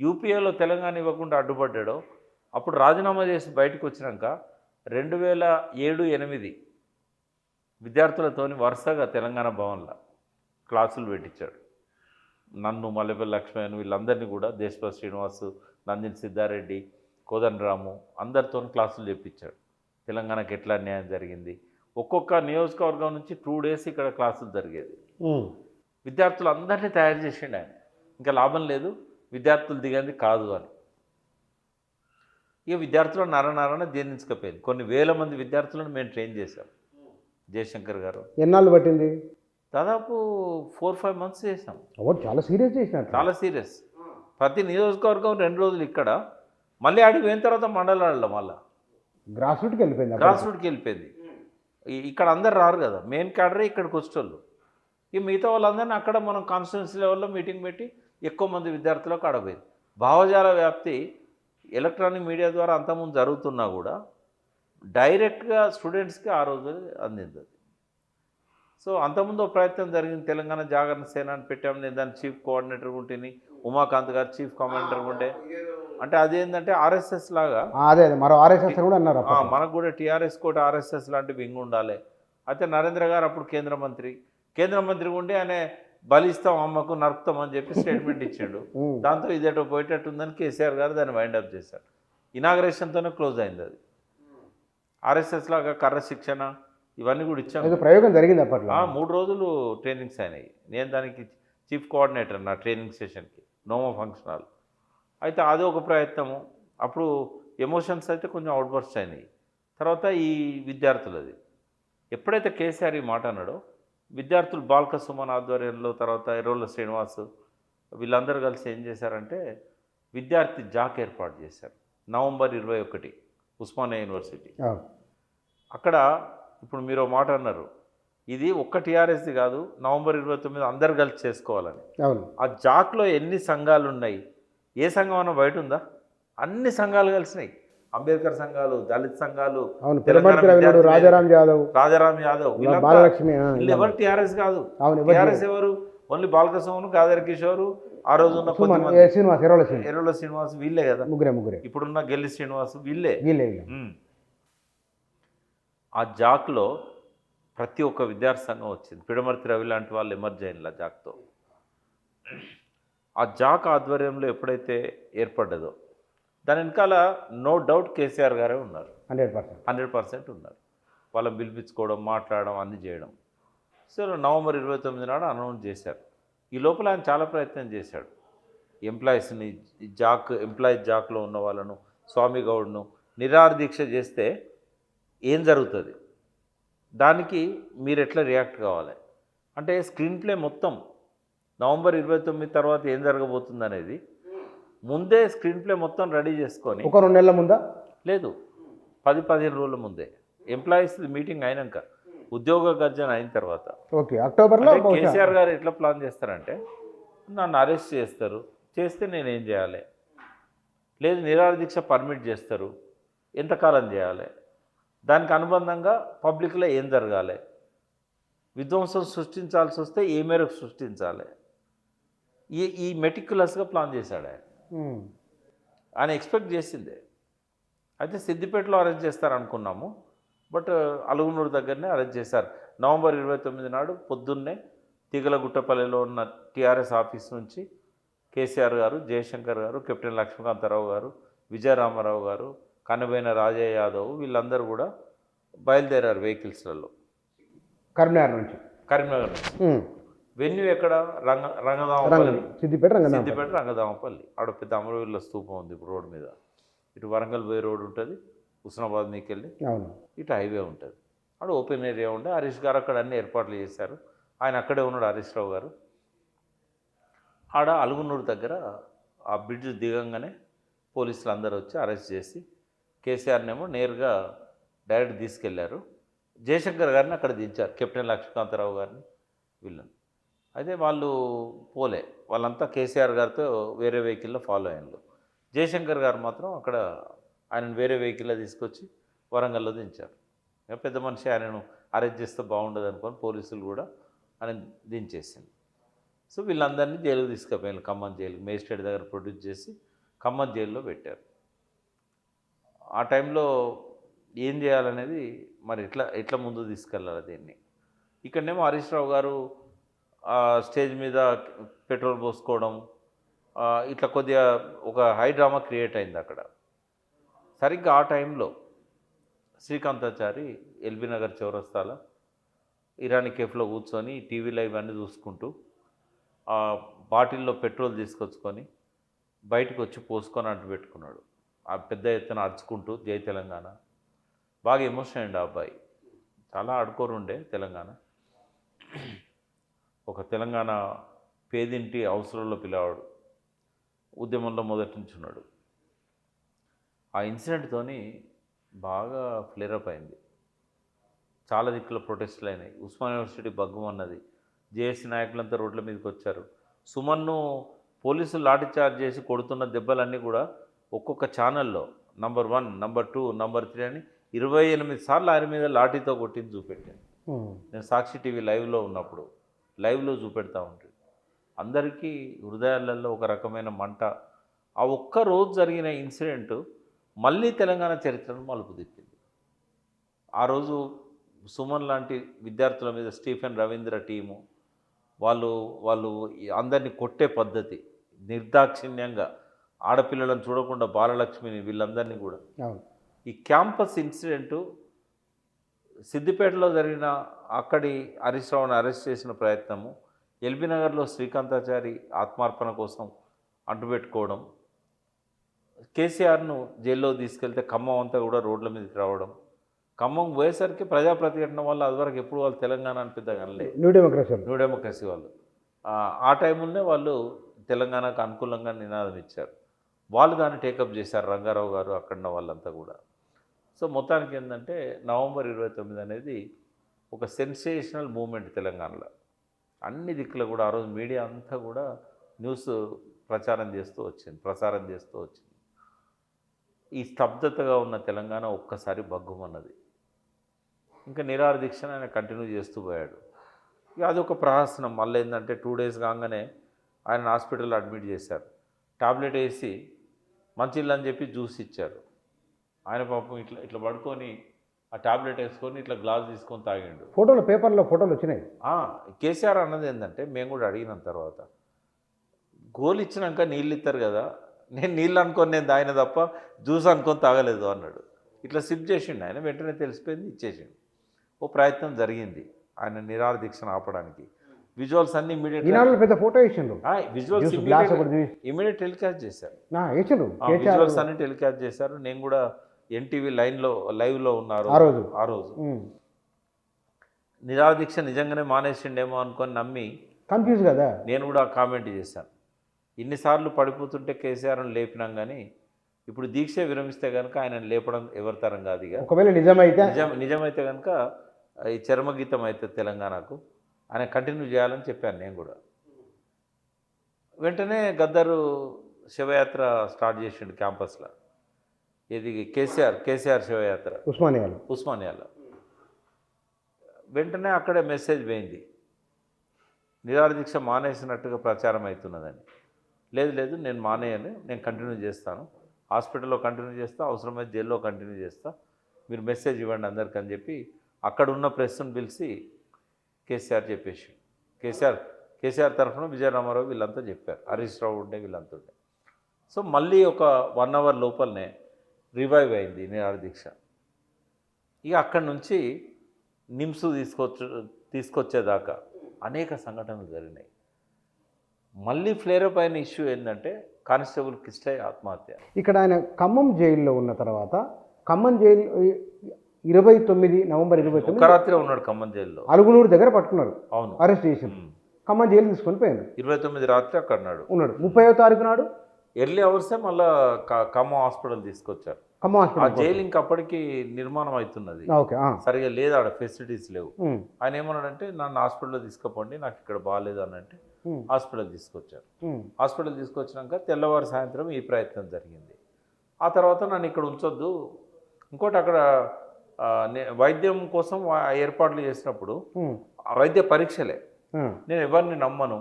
యూపీఏలో తెలంగాణ ఇవ్వకుండా అడ్డుపడ్డాడో అప్పుడు రాజీనామా చేసి బయటకు వచ్చినాక 2007-8 విద్యార్థులతోని వరుసగా తెలంగాణ భవన్లో క్లాసులు పెట్టించాడు. నన్ను, మల్లెపల్లి లక్ష్మణ్ వీళ్ళందరినీ కూడా, దేశపాల్ శ్రీనివాసు, నందిని సిద్ధారెడ్డి, కోదండరాము అందరితో క్లాసులు చెప్పించాడు. తెలంగాణకి ఎట్లా అన్యాయం జరిగింది. ఒక్కొక్క నియోజకవర్గం నుంచి 2 days ఇక్కడ క్లాసులు జరిగేది. విద్యార్థులు అందరినీ తయారు చేసిండు ఆయన. ఇంకా లాభం లేదు, విద్యార్థులు దిగంది కాదు అని. ఇక విద్యార్థులు నరనరన జీర్ణించకపోయింది. కొన్ని వేల మంది విద్యార్థులను మేము ట్రైన్ చేశాం. జయశంకర్ గారు ఎన్నాళ్ళు పట్టింది? దాదాపు 4-5 months చేసాం. చాలా సీరియస్ చేసినారు, చాలా సీరియస్. ప్రతి నియోజకవర్గం 2 రోజులు ఇక్కడ, మళ్ళీ ఆడికి పోయిన తర్వాత మండలాల్లో మళ్ళీ గ్రాస్ రూట్కి వెళ్ళిపోయింది. ఇక్కడ అందరు రారు కదా, మెయిన్ క్యాడరే ఇక్కడికి వచ్చేటోళ్ళు. ఈ మిగతా వాళ్ళందరినీ అక్కడ మనం కాన్స్టిట్యున్సీ లెవెల్లో మీటింగ్ పెట్టి ఎక్కువ మంది విద్యార్థులకు ఆడబోయింది. భావజాల వ్యాప్తి ఎలక్ట్రానిక్ మీడియా ద్వారా అంతకుముందు జరుగుతున్నా కూడా డైరెక్ట్గా స్టూడెంట్స్కి ఆ రోజు అందింది. సో అంతకుముందు ఒక ప్రయత్నం జరిగింది, తెలంగాణ జాగరణ సేన అని పెట్టాము. నేను దాని చీఫ్ కోఆర్డినేటర్ ఉంటేని, ఉమాకాంత్ గారు చీఫ్ కమాండర్ ఉంటే. అంటే అదేంటంటే ఆర్ఎస్ఎస్ లాగా, అదే మరో ఆర్ఎస్ఎస్ కూడా అన్నారు, మనకు కూడా టీఆర్ఎస్ కూడా ఆర్ఎస్ఎస్ లాంటి వింగ్ ఉండాలి. అయితే నరేంద్ర గారు అప్పుడు కేంద్ర మంత్రి ఉండి ఆయన బలిస్తాం అమ్మకు నరుకుతాం అని చెప్పి స్టేట్మెంట్ ఇచ్చాడు. దాంతో ఇదేటో పోయేటట్టుందని కేసీఆర్ గారు దాన్ని వైండప్ చేశారు. ఇనాగ్రేషన్తోనే క్లోజ్ అయింది అది. ఆర్ఎస్ఎస్ లాగా కర్ర శిక్షణ ఇవన్నీ కూడా ఇచ్చాము. ప్రయోగం జరిగింది అప్పట్లో. 3 రోజులు ట్రైనింగ్స్ అయినాయి. నేను దానికి చీఫ్ కోఆర్డినేటర్ నా ట్రైనింగ్ సెషన్కి, నోమో ఫంక్షన్ హాల్. అయితే అది ఒక ప్రయత్నము. అప్పుడు ఎమోషన్స్ అయితే కొంచెం అవుట్బర్స్ట్ అయినాయి. తర్వాత ఈ విద్యార్థులది ఎప్పుడైతే కేసీఆర్ ఈ మాట అన్నాడో, విద్యార్థులు బాల్క సుమన్ ఆధ్వర్యంలో, తర్వాత ఎర్రోళ్ళ శ్రీనివాసు వీళ్ళందరూ కలిసి ఏం చేశారంటే విద్యార్థి జాక్ ఏర్పాటు చేశారు. November 21 Osmania university. అక్కడ ఇప్పుడు మీరు మాట అన్నారు, ఇది ఒక్క టీఆర్ఎస్ది కాదు, November 29 అందరు కలిసి చేసుకోవాలని. ఆ జాక్లో ఎన్ని సంఘాలు ఉన్నాయి, ఏ సంఘం అన్న బయట ఉందా? అన్ని సంఘాలు కలిసినాయి. అంబేద్కర్ సంఘాలు, దళిత్ సంఘాలు, రాజారాం యాదవ్ వీళ్ళు ఎవరు టీఆర్ఎస్ కాదు. టీఆర్ఎస్ ఎవరు? ఓన్లీ బాలకృష్ణ, గాదర్ కిషోర్, ఆ రోజు ఉన్న ఎర్రోళ్ళ శ్రీనివాస్ వీళ్ళే కదా, ముగ్గురే. ఇప్పుడున్న గెల్లి శ్రీనివాస్ వీళ్ళే. ఆ జాక్లో ప్రతి ఒక్క విద్యార్థి సంఘం వచ్చింది. పిడమర్తి రవి లాంటి వాళ్ళు ఎమర్జ్ అయిన జాక్తో. ఆ జాక్ ఆధ్వర్యంలో ఎప్పుడైతే ఏర్పడ్డదో దాని వెనకాల నో డౌట్ కేసీఆర్ గారే ఉన్నారు. 100%. 100% ఉన్నారు. వాళ్ళని పిలిపించుకోవడం, మాట్లాడడం, అన్నీ చేయడం. సో నవంబర్ 29 నాడు అనౌన్స్ చేశారు. ఈ లోపల ఆయన చాలా ప్రయత్నం చేశాడు. ఎంప్లాయీస్ని ఎంప్లాయీస్ జాక్లో ఉన్న వాళ్ళను, స్వామి గౌడ్ను నిరాహార దీక్ష చేస్తే ఏం జరుగుతుంది, దానికి మీరు ఎట్లా రియాక్ట్ కావాలి అంటే స్క్రీన్ ప్లే మొత్తం నవంబర్ 29 తర్వాత ఏం జరగబోతుంది అనేది ముందే స్క్రీన్ ప్లే మొత్తం రెడీ చేసుకొని, ఒక 2 నెలల ముందా లేదు 10-15 రోజుల ముందే, ఎంప్లాయీస్ మీటింగ్ అయినాక, ఉద్యోగ గర్జన అయిన తర్వాత, ఓకే అక్టోబర్లో కేసీఆర్ గారు ఎట్లా ప్లాన్ చేస్తారంటే, నన్ను అరెస్ట్ చేస్తారు, చేస్తే నేనేం చేయాలి, లేదు నిరాహార దీక్ష పర్మిట్ చేస్తారు, ఎంతకాలం చేయాలి, దానికి అనుబంధంగా పబ్లిక్లో ఏం జరగాలి, విధ్వంసం సృష్టించాల్సి వస్తే ఏ మేరకు సృష్టించాలి, ఈ మెటిక్యులస్గా ప్లాన్ చేశాడు ఆయన. ఆయన ఎక్స్పెక్ట్ చేసిందే. అయితే సిద్దిపేటలో అరెస్ట్ చేస్తారనుకున్నాము, బట్ అలుగునూరు దగ్గరనే అరెస్ట్ చేశారు. నవంబర్ 29 నాడు పొద్దున్నే తీగలగుట్టపల్లిలో ఉన్న టీఆర్ఎస్ ఆఫీస్ నుంచి కేసీఆర్ గారు, జయశంకర్ గారు, కెప్టెన్ లక్ష్మీకాంతారావు గారు, విజయరామారావు గారు, కనబైన రాజయ్య యాదవ్ వీళ్ళందరూ కూడా బయలుదేరారు వెహికల్స్లలో కరీంనగర్ నుంచి. వెన్యూ ఎక్కడ? రంగదామపల్లి, సిద్దిపేట రంగదామపల్లి. ఆడ పెద్ద అమరవీరుల స్తూపం ఉంది ఇప్పుడు రోడ్డు మీద. ఇటు వరంగల్ పోయే రోడ్ ఉంటుంది, హుస్నాబాద్ మీకు వెళ్ళి, ఇటు హైవే ఉంటుంది. ఆడ ఓపెన్ ఏరియా ఉండే. హరీష్ గారు అక్కడ అన్ని ఏర్పాట్లు చేశారు. ఆయన అక్కడే ఉన్నాడు, హరీష్ రావు గారు. ఆడ అలుగునూరు దగ్గర ఆ బ్రిడ్జ్ దిగంగానే పోలీసులు అందరూ వచ్చి అరెస్ట్ చేసి కేసీఆర్నేమో నేరుగా డైరెక్ట్ తీసుకెళ్లారు. జయశంకర్ గారిని అక్కడ దించారు, కెప్టెన్ లక్ష్మీకాంతారావు గారిని, వీళ్ళని. అయితే వాళ్ళు పోలే, వాళ్ళంతా కేసీఆర్ గారితో వేరే వెహికల్లో ఫాలో అయ్యారు. జయశంకర్ గారు మాత్రం అక్కడ ఆయనను వేరే వెహికల్లో తీసుకొచ్చి వరంగల్లో దించారు. పెద్ద మనిషి ఆయనను అరెస్ట్ చేస్తే బాగుండదు అనుకొని పోలీసులు కూడా ఆయన దించేసింది. సో వీళ్ళందరినీ జైలుకు తీసుకుపోయారు, ఖమ్మం జైలు మేజిస్ట్రేట్ దగ్గర ప్రొడ్యూస్ చేసి ఖమ్మం జైల్లో పెట్టారు. ఆ టైంలో ఏం చేయాలనేది మరి ఎట్లా ముందు తీసుకెళ్ళాలి దీన్ని. ఇక్కడనేమో హరీష్ రావు గారు స్టేజ్ మీద పెట్రోల్ పోసుకోవడం, ఇట్లా కొద్దిగా ఒక హై డ్రామా క్రియేట్ అయింది అక్కడ. సరిగ్గా ఆ టైంలో శ్రీకాంతాచారి ఎల్బీ నగర్ చౌరస్తాల ఇరానీ కేఫ్లో కూర్చొని టీవీలో ఇవన్నీ చూసుకుంటూ బాటిల్లో పెట్రోల్ తీసుకొచ్చుకొని బయటకు వచ్చి పోసుకొని అంటు పెట్టుకున్నాడు. ఆ పెద్ద ఎత్తున అరుచుకుంటూ జై తెలంగాణ. బాగా ఎమోషన్ అయ్యండి ఆ అబ్బాయి. చాలా ఆడుకోరుండే తెలంగాణ. ఒక తెలంగాణ పేదింటి అవసరంలో పిల్లవాడు, ఉద్యమంలో మొదటి నుంచి ఉన్నాడు. ఆ ఇన్సిడెంట్తోని బాగా ఫ్లేరప్ అయింది. చాలా దిక్కుల ప్రొటెస్టులు అయినాయి. ఉస్మాన్ యూనివర్సిటీ బగ్గుమన్నది. జేఏసీ నాయకులంతా రోడ్ల మీదకి వచ్చారు. సుమన్ను పోలీసులు లాఠీ చార్జ్ చేసి కొడుతున్న దెబ్బలన్నీ కూడా ఒక్కొక్క ఛానల్లో నంబర్ 1, నంబర్ 2, నంబర్ 3 అని 28 సార్లు ఆయన మీద లాఠీతో కొట్టింది చూపెట్టాను. నేను సాక్షి టీవీ లైవ్లో చూపెడతా ఉంటుంది. అందరికీ హృదయాలలో ఒక రకమైన మంట. ఆ ఒక్క రోజు జరిగిన ఇన్సిడెంట్ మళ్ళీ తెలంగాణ చరిత్రను మలుపు తిప్పింది. ఆ రోజు సుమన్ లాంటి విద్యార్థుల మీద స్టీఫెన్ రవీంద్ర టీము వాళ్ళు అందరినీ కొట్టే పద్ధతి, నిర్దాక్షిణ్యంగా ఆడపిల్లలను చూడకుండా బాలలక్ష్మిని వీళ్ళందరినీ కూడా. ఈ క్యాంపస్ ఇన్సిడెంటు సిద్దిపేటలో జరిగిన అక్కడి హరీష్ రావుని అరెస్ట్ చేసిన ప్రయత్నము, ఎల్బీ నగర్లో శ్రీకాంతాచారి ఆత్మార్పణ కోసం అంటుపెట్టుకోవడం, కేసీఆర్ను జైల్లో తీసుకెళ్తే ఖమ్మం అంతా కూడా రోడ్ల మీదకి రావడం, ఖమ్మం పోయేసరికి ప్రజా ప్రతిఘటన వల్ల అదివరకు ఎప్పుడు వాళ్ళు తెలంగాణ అని పెద్దగా అనలే, న్యూ డెమోక్రసీ వాళ్ళు. ఆ టైంలోనే వాళ్ళు తెలంగాణకు అనుకూలంగా నినాదం ఇచ్చారు. వాళ్ళు దాన్ని టేకప్ చేశారు, రంగారావు గారు అక్కడ వాళ్ళంతా కూడా. సో మొత్తానికి ఏంటంటే నవంబర్ 29 అనేది ఒక సెన్సేషనల్ మూమెంట్ తెలంగాణలో. అన్ని దిక్కులు కూడా ఆ రోజు మీడియా అంతా కూడా న్యూస్ ప్రసారం చేస్తూ వచ్చింది. ఈ స్తబ్దతగా ఉన్న తెలంగాణ ఒక్కసారి బగ్గుమన్నది. ఇంకా నిరాహార దీక్షను ఆయన కంటిన్యూ చేస్తూ పోయాడు. ఇక అదొక ప్రహసనం. మళ్ళీ ఏంటంటే 2 డేస్ కాగానే ఆయన హాస్పిటల్లో అడ్మిట్ చేశారు. టాబ్లెట్ వేసి మంచిళ్ళు అని చెప్పి జ్యూస్ ఇచ్చారు. ఆయన పాపం ఇట్లా పడుకొని ఆ టాబ్లెట్ వేసుకొని ఇట్లా గ్లాస్ తీసుకొని తాగిండు. పేపర్లో ఫోటోలు వచ్చినాయి. కేసీఆర్ అన్నది ఏంటంటే, మేము కూడా అడిగిన తర్వాత, గోలు ఇచ్చినాక నీళ్ళు ఇస్తారు కదా, నేను నీళ్ళు అనుకొని నేను తాగిన తప్ప జ్యూస్ అనుకొని తాగలేదు అన్నాడు. ఇట్లా సిప్ చేసిండు ఆయన, వెంటనే తెలిసిపోయింది, ఇచ్చేసిండు. ఓ ప్రయత్నం జరిగింది ఆయన నిరాహార దీక్షను ఆపడానికి. విజువల్స్ అన్ని ఈనాడులో పెద్ద ఫోటో వేసిండు, విజువల్స్ గ్లాస్ ఒకటి చూసి ఇమీడియట్ టెలికాస్ట్ చేశారు. వేసిండు విజువల్స్ అన్ని టెలికాస్ట్ చేశారు. నేను కూడా ఎన్టీవీ లైవ్లో ఉన్నారు ఆ రోజు. నిరాహార దీక్ష నిజంగానే మానేసిండేమో అనుకొని నమ్మి కన్ఫ్యూజ్ కదా, నేను కూడా కామెంట్ చేశాను. ఇన్నిసార్లు పడిపోతుంటే కేసీఆర్ని లేపినాం, కానీ ఇప్పుడు దీక్ష విరమిస్తే కనుక ఆయన లేపడం ఎవరి తరం కాదు. ఇక ఒకవేళ నిజమైతే కనుక ఈ చర్మగీతం అయితే తెలంగాణకు ఆయన కంటిన్యూ చేయాలని చెప్పాను నేను కూడా. వెంటనే గద్దరు శివయాత్ర స్టార్ట్ చేసిండు క్యాంపస్లో. ఇది కేసీఆర్ శివయాత్ర ఉస్మానియాలో. వెంటనే అక్కడే మెసేజ్ పోయింది, నిరాహార దీక్ష మానేసినట్టుగా ప్రచారం అవుతున్నదని. లేదు నేను మానేయను, నేను కంటిన్యూ చేస్తాను, హాస్పిటల్లో కంటిన్యూ చేస్తా, అవసరమైతే జైల్లో కంటిన్యూ చేస్తా, మీరు మెసేజ్ ఇవ్వండి అందరికీ అని చెప్పి అక్కడ ఉన్న ప్రెస్ను పిలిచి కేసీఆర్ చెప్పేసి, కేసీఆర్ తరఫున విజయరామారావు వీళ్ళంతా చెప్పారు, హరీష్ రావు ఉండే వీళ్ళంతా ఉండే. సో మళ్ళీ ఒక 1 అవర్ లోపలనే రివైవ్ అయింది నిరాహార దీక్ష. ఇక అక్కడి నుంచి నిమ్స్ తీసుకొచ్చేదాకా అనేక సంఘటనలు జరిగినాయి. మళ్ళీ ఫ్లేరప్ అయిన ఇష్యూ ఏంటంటే కానిస్టేబుల్ కిష్టయ్య ఆత్మహత్య. ఇక్కడ ఆయన ఖమ్మం జైల్లో ఉన్న తర్వాత, ఖమ్మం జైలు 29 నవంబర్ 29 ఒక రాత్రి ఉన్నాడు ఖమ్మం జైల్లో. అలుగునూరు దగ్గర పట్టుకున్నారు, అవును, అరెస్ట్ చేసి ఖమ్మం జైలు తీసుకొని పోయారు. 29 రాత్రి అక్కడ ఉన్నాడు. 30వ తారీఖు నాడు ఎర్లీ అవర్సే మళ్ళీ ఖమ్మం హాస్పిటల్ తీసుకొచ్చారు. ఆ జైలు ఇంకా అప్పటికి నిర్మాణం అవుతున్నది, సరిగా లేదు, ఆడ ఫెసిలిటీస్ లేవు. ఆయన ఏమన్నాడంటే నన్ను హాస్పిటల్లో తీసుకుపోండి, నాకు ఇక్కడ బాగాలేదు అని అంటే హాస్పిటల్ తీసుకొచ్చారు. హాస్పిటల్ తీసుకొచ్చినాక తెల్లవారు సాయంత్రం ఈ ప్రయత్నం జరిగింది. ఆ తర్వాత నన్ను ఇక్కడ ఉంచొద్దు, ఇంకోటి అక్కడ వైద్యం కోసం ఏర్పాట్లు చేసినప్పుడు వైద్య పరీక్షలే, నేను ఎవరిని నమ్మను,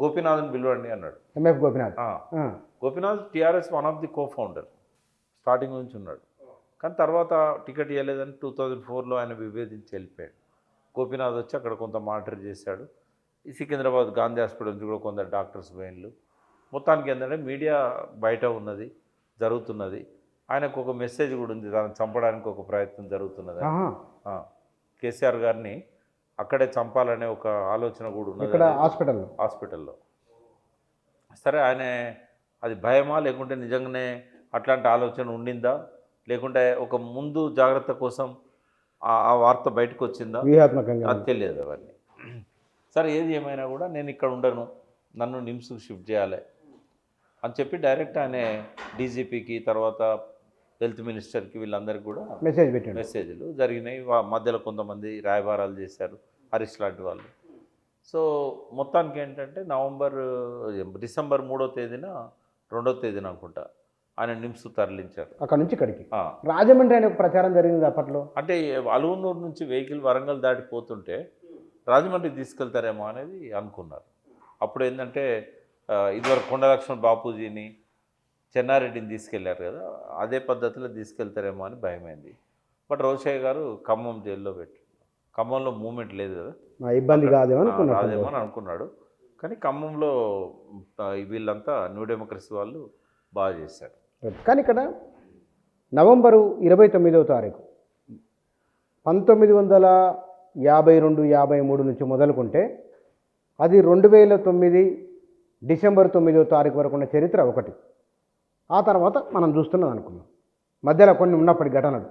గోపీనాథ్ని పిలవండి అన్నాడు. Gopinath TRS one of the co founder, starting నుంచి ఉన్నాడు. కానీ తర్వాత టికెట్ ఇవ్వలేదని 2004లో ఆయన విభేదించి వెళ్ళిపోయాడు. గోపీనాథ్ వచ్చి అక్కడ కొంత మానిటర్ చేశాడు. ఈ సికింద్రాబాద్ గాంధీ హాస్పిటల్ నుంచి కూడా కొందరు డాక్టర్స్ పోయిన్లు. మొత్తానికి ఏంటంటే మీడియా బయట ఉన్నది, జరుగుతున్నది. ఆయనకు ఒక మెసేజ్ కూడా ఉంది, దాన్ని చంపడానికి ఒక ప్రయత్నం జరుగుతున్నది. కేసీఆర్ గారిని అక్కడే చంపాలనే ఒక ఆలోచన కూడా ఉన్నది హాస్పిటల్లో. సరే, ఆయన అది భయమా లేకుంటే నిజంగానే అట్లాంటి ఆలోచన ఉండిందా, లేకుంటే ఒక ముందు జాగ్రత్త కోసం ఆ వార్త బయటకు వచ్చిందా, అది తెలియదు అవన్నీ. సరే, ఏది ఏమైనా కూడా నేను ఇక్కడ ఉండను, నన్ను నిమ్స్కి షిఫ్ట్ చేయాలి అని చెప్పి డైరెక్ట్ ఆయన డీజీపీకి, తర్వాత హెల్త్ మినిస్టర్కి, వీళ్ళందరికీ కూడా మెసేజ్లు జరిగినాయి. మధ్యలో కొంతమంది రాయబారాలు చేశారు, హరీష్ లాంటి వాళ్ళు. సో మొత్తానికి ఏంటంటే డిసెంబర్ 3వ తేదీన 2వ తేదీన అనుకుంటా ఆయన నిమ్స్ తరలించారు. అక్కడ నుంచి ఇక్కడికి రాజమండ్రి అనే ప్రచారం జరిగింది అప్పట్లో. అంటే అలుగునూరు నుంచి వెహికల్ వరంగల్ దాటిపోతుంటే రాజమండ్రి తీసుకెళ్తారేమో అనేది అనుకున్నారు. అప్పుడు ఏంటంటే ఇదివరకు కొండలక్ష్మణ్ బాపూజీని, చెన్నారెడ్డిని తీసుకెళ్లారు కదా, అదే పద్ధతిలో తీసుకెళ్తారేమో అని భయమైంది. బట్ రోషయ్య గారు ఖమ్మం జైల్లో పెట్టి, ఖమ్మంలో మూమెంట్ లేదు కదా, ఇబ్బంది కాదేమో అని అనుకున్నాడు. కానీ ఖమ్మంలో వీళ్ళంతా న్యూ డెమోక్రసీ వాళ్ళు బాగా చేశారు. కానీ ఇక్కడ నవంబరు 29వ తారీఖు 1952-53 నుంచి మొదలుకుంటే అది 2009 డిసెంబర్ 9వ తారీఖు వరకు ఉన్న చరిత్ర ఒకటి. ఆ తర్వాత మనం చూస్తున్నది అనుకున్నాం, మధ్యలో కొన్ని ఉన్నప్పటి ఘటనలు.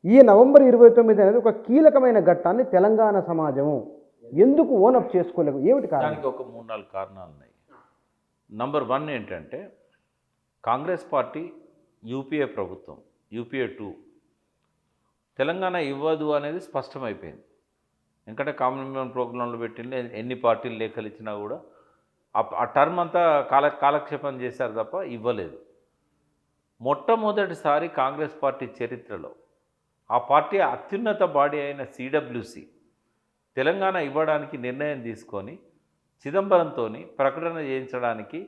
ఈ నవంబర్ 29 అనేది ఒక కీలకమైన ఘట్టాన్ని తెలంగాణ సమాజము ఎందుకు ఓనప్ చేసుకోలేదు, ఏమిటి కారణం? ఒక 3-4 కారణాలు ఉన్నాయి. నంబర్ 1 ఏంటంటే కాంగ్రెస్ పార్టీ యూపీఏ ప్రభుత్వం, యూపీఏ 2 తెలంగాణ ఇవ్వదు అనేది స్పష్టమైపోయింది. ఎందుకంటే కామన్ ప్రోగ్రాంలు పెట్టిండే ఎన్ని పార్టీలు లేఖలు ఇచ్చినా కూడా ఆ టర్మ్ అంతా కాలక్షేపం చేశారు తప్ప ఇవ్వలేదు. మొట్టమొదటిసారి కాంగ్రెస్ పార్టీ చరిత్రలో ఆ పార్టీ అత్యున్నత బాడీ అయిన సిడబ్ల్యూసి తెలంగాణ ఇవ్వడానికి నిర్ణయం తీసుకొని చిదంబరంతో ప్రకటన చేయించడానికి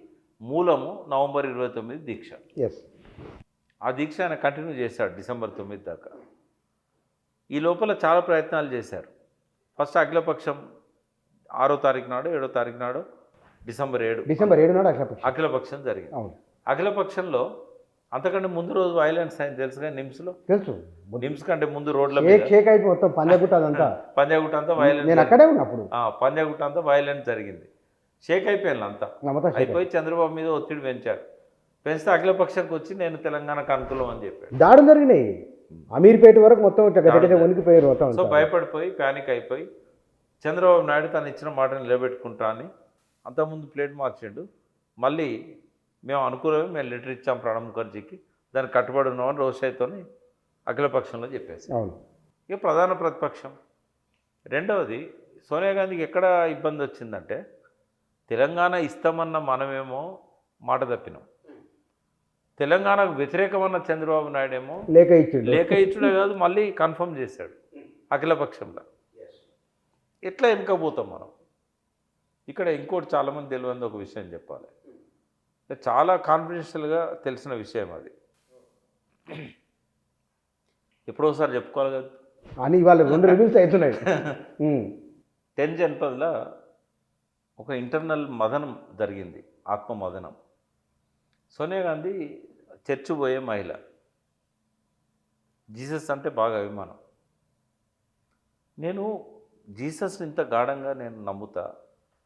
మూలము నవంబర్ 29 దీక్ష. ఆ దీక్ష ఆయన కంటిన్యూ చేశాడు డిసెంబర్ 9 దాకా. ఈ లోపల చాలా ప్రయత్నాలు చేశారు. ఫస్ట్ అఖిలపక్షం 6వ తారీఖు నాడు 7వ తారీఖు నాడు డిసెంబర్ 7 డిసెంబర్ 7 నాడు అఖిలపక్షం. అఖిలపక్షం జరిగింది. అవును, అఖిలపక్షంలో అంతకంటే ముందు రోజు వైలెన్స్ అయింది తెలుసుగా నిమ్స్లో. తెలుసు. నిమ్స్ కంటే ముందు రోడ్ల మీద షేక్ అయిపోయి మొత్తం పంజాగుట్ట అదంతా. పంజాగుట్ట అంతా వైలెన్స్, నేను అక్కడే ఉన్నప్పుడు పంజాగుట్ట అంతా వైలెన్స్ జరిగింది. షేక్ అయిపోయాను అంతా. అయిపోయి చంద్రబాబు మీద ఒత్తిడి పెంచాడు. పెంచితే అఖిలపక్షానికి వచ్చి నేను తెలంగాణకు అనుకూలం అని చెప్పాడు. దాడులు జరిగినాయి అమీర్పేట వరకు మొత్తం వణికిపోయారు మొత్తం. సో భయపడిపోయి ప్యానిక్ అయిపోయి చంద్రబాబు నాయుడు తను ఇచ్చిన మాటను నిలబెట్టుకుంటా అని అంతకుముందు ప్లేట్ మార్చిండు. మళ్ళీ మేము అనుకూలమే, మేము లెటర్ ఇచ్చాం ప్రణబ్ ముఖర్జీకి, దానికి కట్టుబడి ఉన్నామని రోషయ్యతో అఖిలపక్షంలో చెప్పేసి. ఇక ప్రధాన ప్రతిపక్షం. రెండవది సోనియా గాంధీకి ఎక్కడ ఇబ్బంది వచ్చిందంటే తెలంగాణ ఇస్తామన్న మనమేమో మాట తప్పినాం, తెలంగాణకు వ్యతిరేకమన్న చంద్రబాబు నాయుడు ఏమో లేఖ ఇచ్చుడే కాదు మళ్ళీ కన్ఫర్మ్ చేశాడు అఖిలపక్షంలో. ఎట్లా వెనుకపోతాం మనం? ఇక్కడ ఇంకోటి చాలామంది తెలియని ఒక విషయం చెప్పాలి, చాలా కాన్ఫిడెన్షియల్గా తెలిసిన విషయం అది, ఎప్పుడోసారి చెప్పుకోవాలి కదా అని ఇవాళ 2 రివ్యూస్ అవుతున్నాయి. 10 జనపదల ఒక ఇంటర్నల్ మదనం జరిగింది, ఆత్మమదనం. సోనియా గాంధీ చర్చ్ పోయే మహిళ, జీసస్ అంటే బాగా అభిమానం. నేను జీసస్ని ఇంత గాఢంగా నేను నమ్ముతా,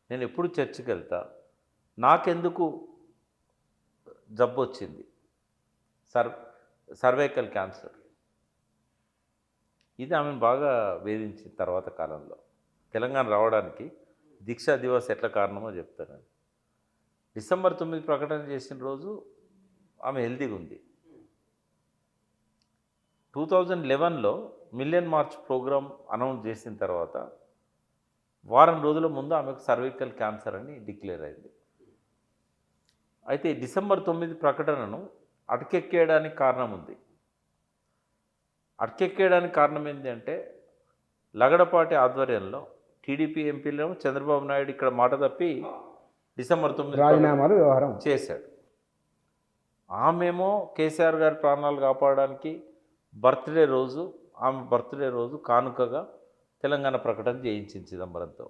నేను ఎప్పుడు చర్చికి వెళ్తా, నాకెందుకు జబ్బు వచ్చింది, సర్వైకల్ క్యాన్సర్, ఇది ఆమెను బాగా వేధించింది. తర్వాత కాలంలో తెలంగాణ రావడానికి దీక్షా దివస్ ఎట్లా కారణమో చెప్తాను. డిసెంబర్ 9 ప్రకటన చేసిన రోజు ఆమె హెల్తీగా ఉంది. 2011లో మిలియన్ మార్చ్ ప్రోగ్రామ్ అనౌన్స్ చేసిన తర్వాత వారం రోజుల ముందు ఆమెకు సర్వైకల్ క్యాన్సర్ అని డిక్లేర్ అయింది. అయితే డిసెంబర్ 9 ప్రకటనను అటకెక్కేయడానికి కారణం ఉంది. అటకెక్కేయడానికి కారణం ఏంటి అంటే లగడపాటి ఆధ్వర్యంలో టీడీపీ ఎంపీలను చంద్రబాబు నాయుడు ఇక్కడ మాట తప్పి డిసెంబర్ 9 రాజీనామాలు వ్యవహారం చేశాడు. ఆమెమో కేసీఆర్ గారి ప్రాణాలు కాపాడడానికి బర్త్డే రోజు, ఆమె బర్త్డే రోజు కానుకగా తెలంగాణ ప్రకటన చేయించింది చిదంబరంతో.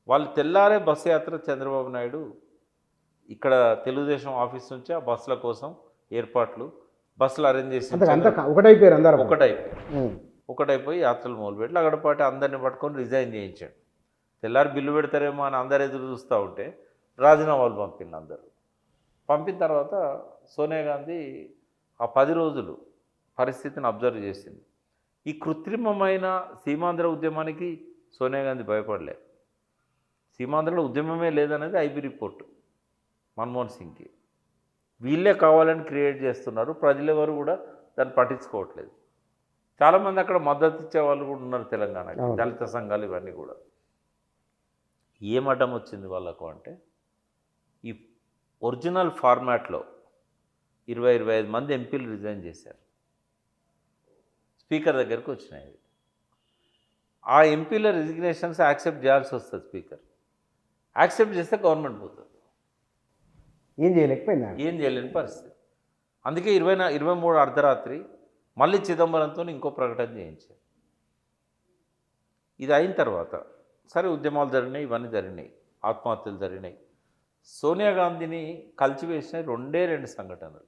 వాళ్ళు తెల్లారే బస్సు యాత్ర చంద్రబాబు నాయుడు ఇక్కడ తెలుగుదేశం ఆఫీస్ నుంచి ఆ బస్సుల కోసం ఏర్పాట్లు, బస్సులు అరేంజ్ చేసి ఒకటైపోయి యాత్రలు మొదలుపెట్టి లగడపాటి అందరిని పట్టుకొని రిజైన్ చేయించాడు. తెల్లారి బిల్లు పెడతారేమో అని అందరు ఎదురు చూస్తూ ఉంటే రాజీనామాలు పంపింది అందరూ. పంపిన తర్వాత సోనియా గాంధీ ఆ 10 రోజులు పరిస్థితిని అబ్జర్వ్ చేసింది. ఈ కృత్రిమమైన సీమాంధ్ర ఉద్యమానికి సోనియా గాంధీ భయపడలే. సీమాంధ్రలో ఉద్యమమే లేదనేది ఐబీ రిపోర్టు మన్మోహన్ సింగ్కి. వీళ్ళే కావాలని క్రియేట్ చేస్తున్నారు, ప్రజలెవరు కూడా దాన్ని పట్టించుకోవట్లేదు. చాలామంది అక్కడ మద్దతు ఇచ్చే వాళ్ళు కూడా ఉన్నారు తెలంగాణకి, దళిత సంఘాలు ఇవన్నీ కూడా. ఏం అడ్డం వచ్చింది వాళ్ళకు అంటే ఈ ఒరిజినల్ ఫార్మాట్లో 20-25 మంది ఎంపీలు రిజైన్ చేశారు. స్పీకర్ దగ్గరికి వచ్చినాయి. ఆ ఎంపీల రిజిగ్నేషన్స్ యాక్సెప్ట్ చేయాల్సి వస్తుంది స్పీకర్. యాక్సెప్ట్ చేస్తే గవర్నమెంట్ పోతుంది. ఏం చేయలేని పరిస్థితి. అందుకే 23 అర్ధరాత్రి మళ్ళీ చిదంబరంతో ఇంకో ప్రకటన చేయించారు. ఇది అయిన తర్వాత సరే ఉద్యమాలు జరిగినాయి, ఇవన్నీ జరిగినాయి, ఆత్మహత్యలు జరిగినాయి. సోనియా గాంధీని కలిచివేసిన 2 సంఘటనలు.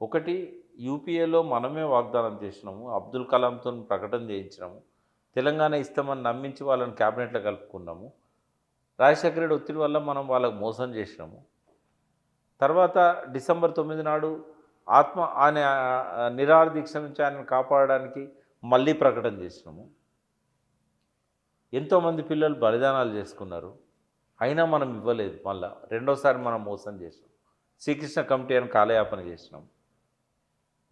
ఒకటి, యూపీఏలో మనమే వాగ్దానం చేసినాము, అబ్దుల్ కలాంతో ప్రకటన చేయించినాము, తెలంగాణ ఇస్తామని నమ్మించి వాళ్ళని క్యాబినెట్లో కలుపుకున్నాము, రాజశేఖర రెడ్డి ఒత్తిడి వల్ల మనం వాళ్ళకు మోసం చేసినాము. తర్వాత డిసెంబర్ 9 నాడు ఆయన నిరాహార దీక్ష నుంచి ఆయనను కాపాడడానికి మళ్ళీ ప్రకటన చేసినాము. ఎంతోమంది పిల్లలు బలిదానాలు చేసుకున్నారు, అయినా మనం ఇవ్వలేదు. మళ్ళా రెండోసారి మనం మోసం చేసినాం. శ్రీకృష్ణ కమిటీ అని కాలయాపన చేసినాం.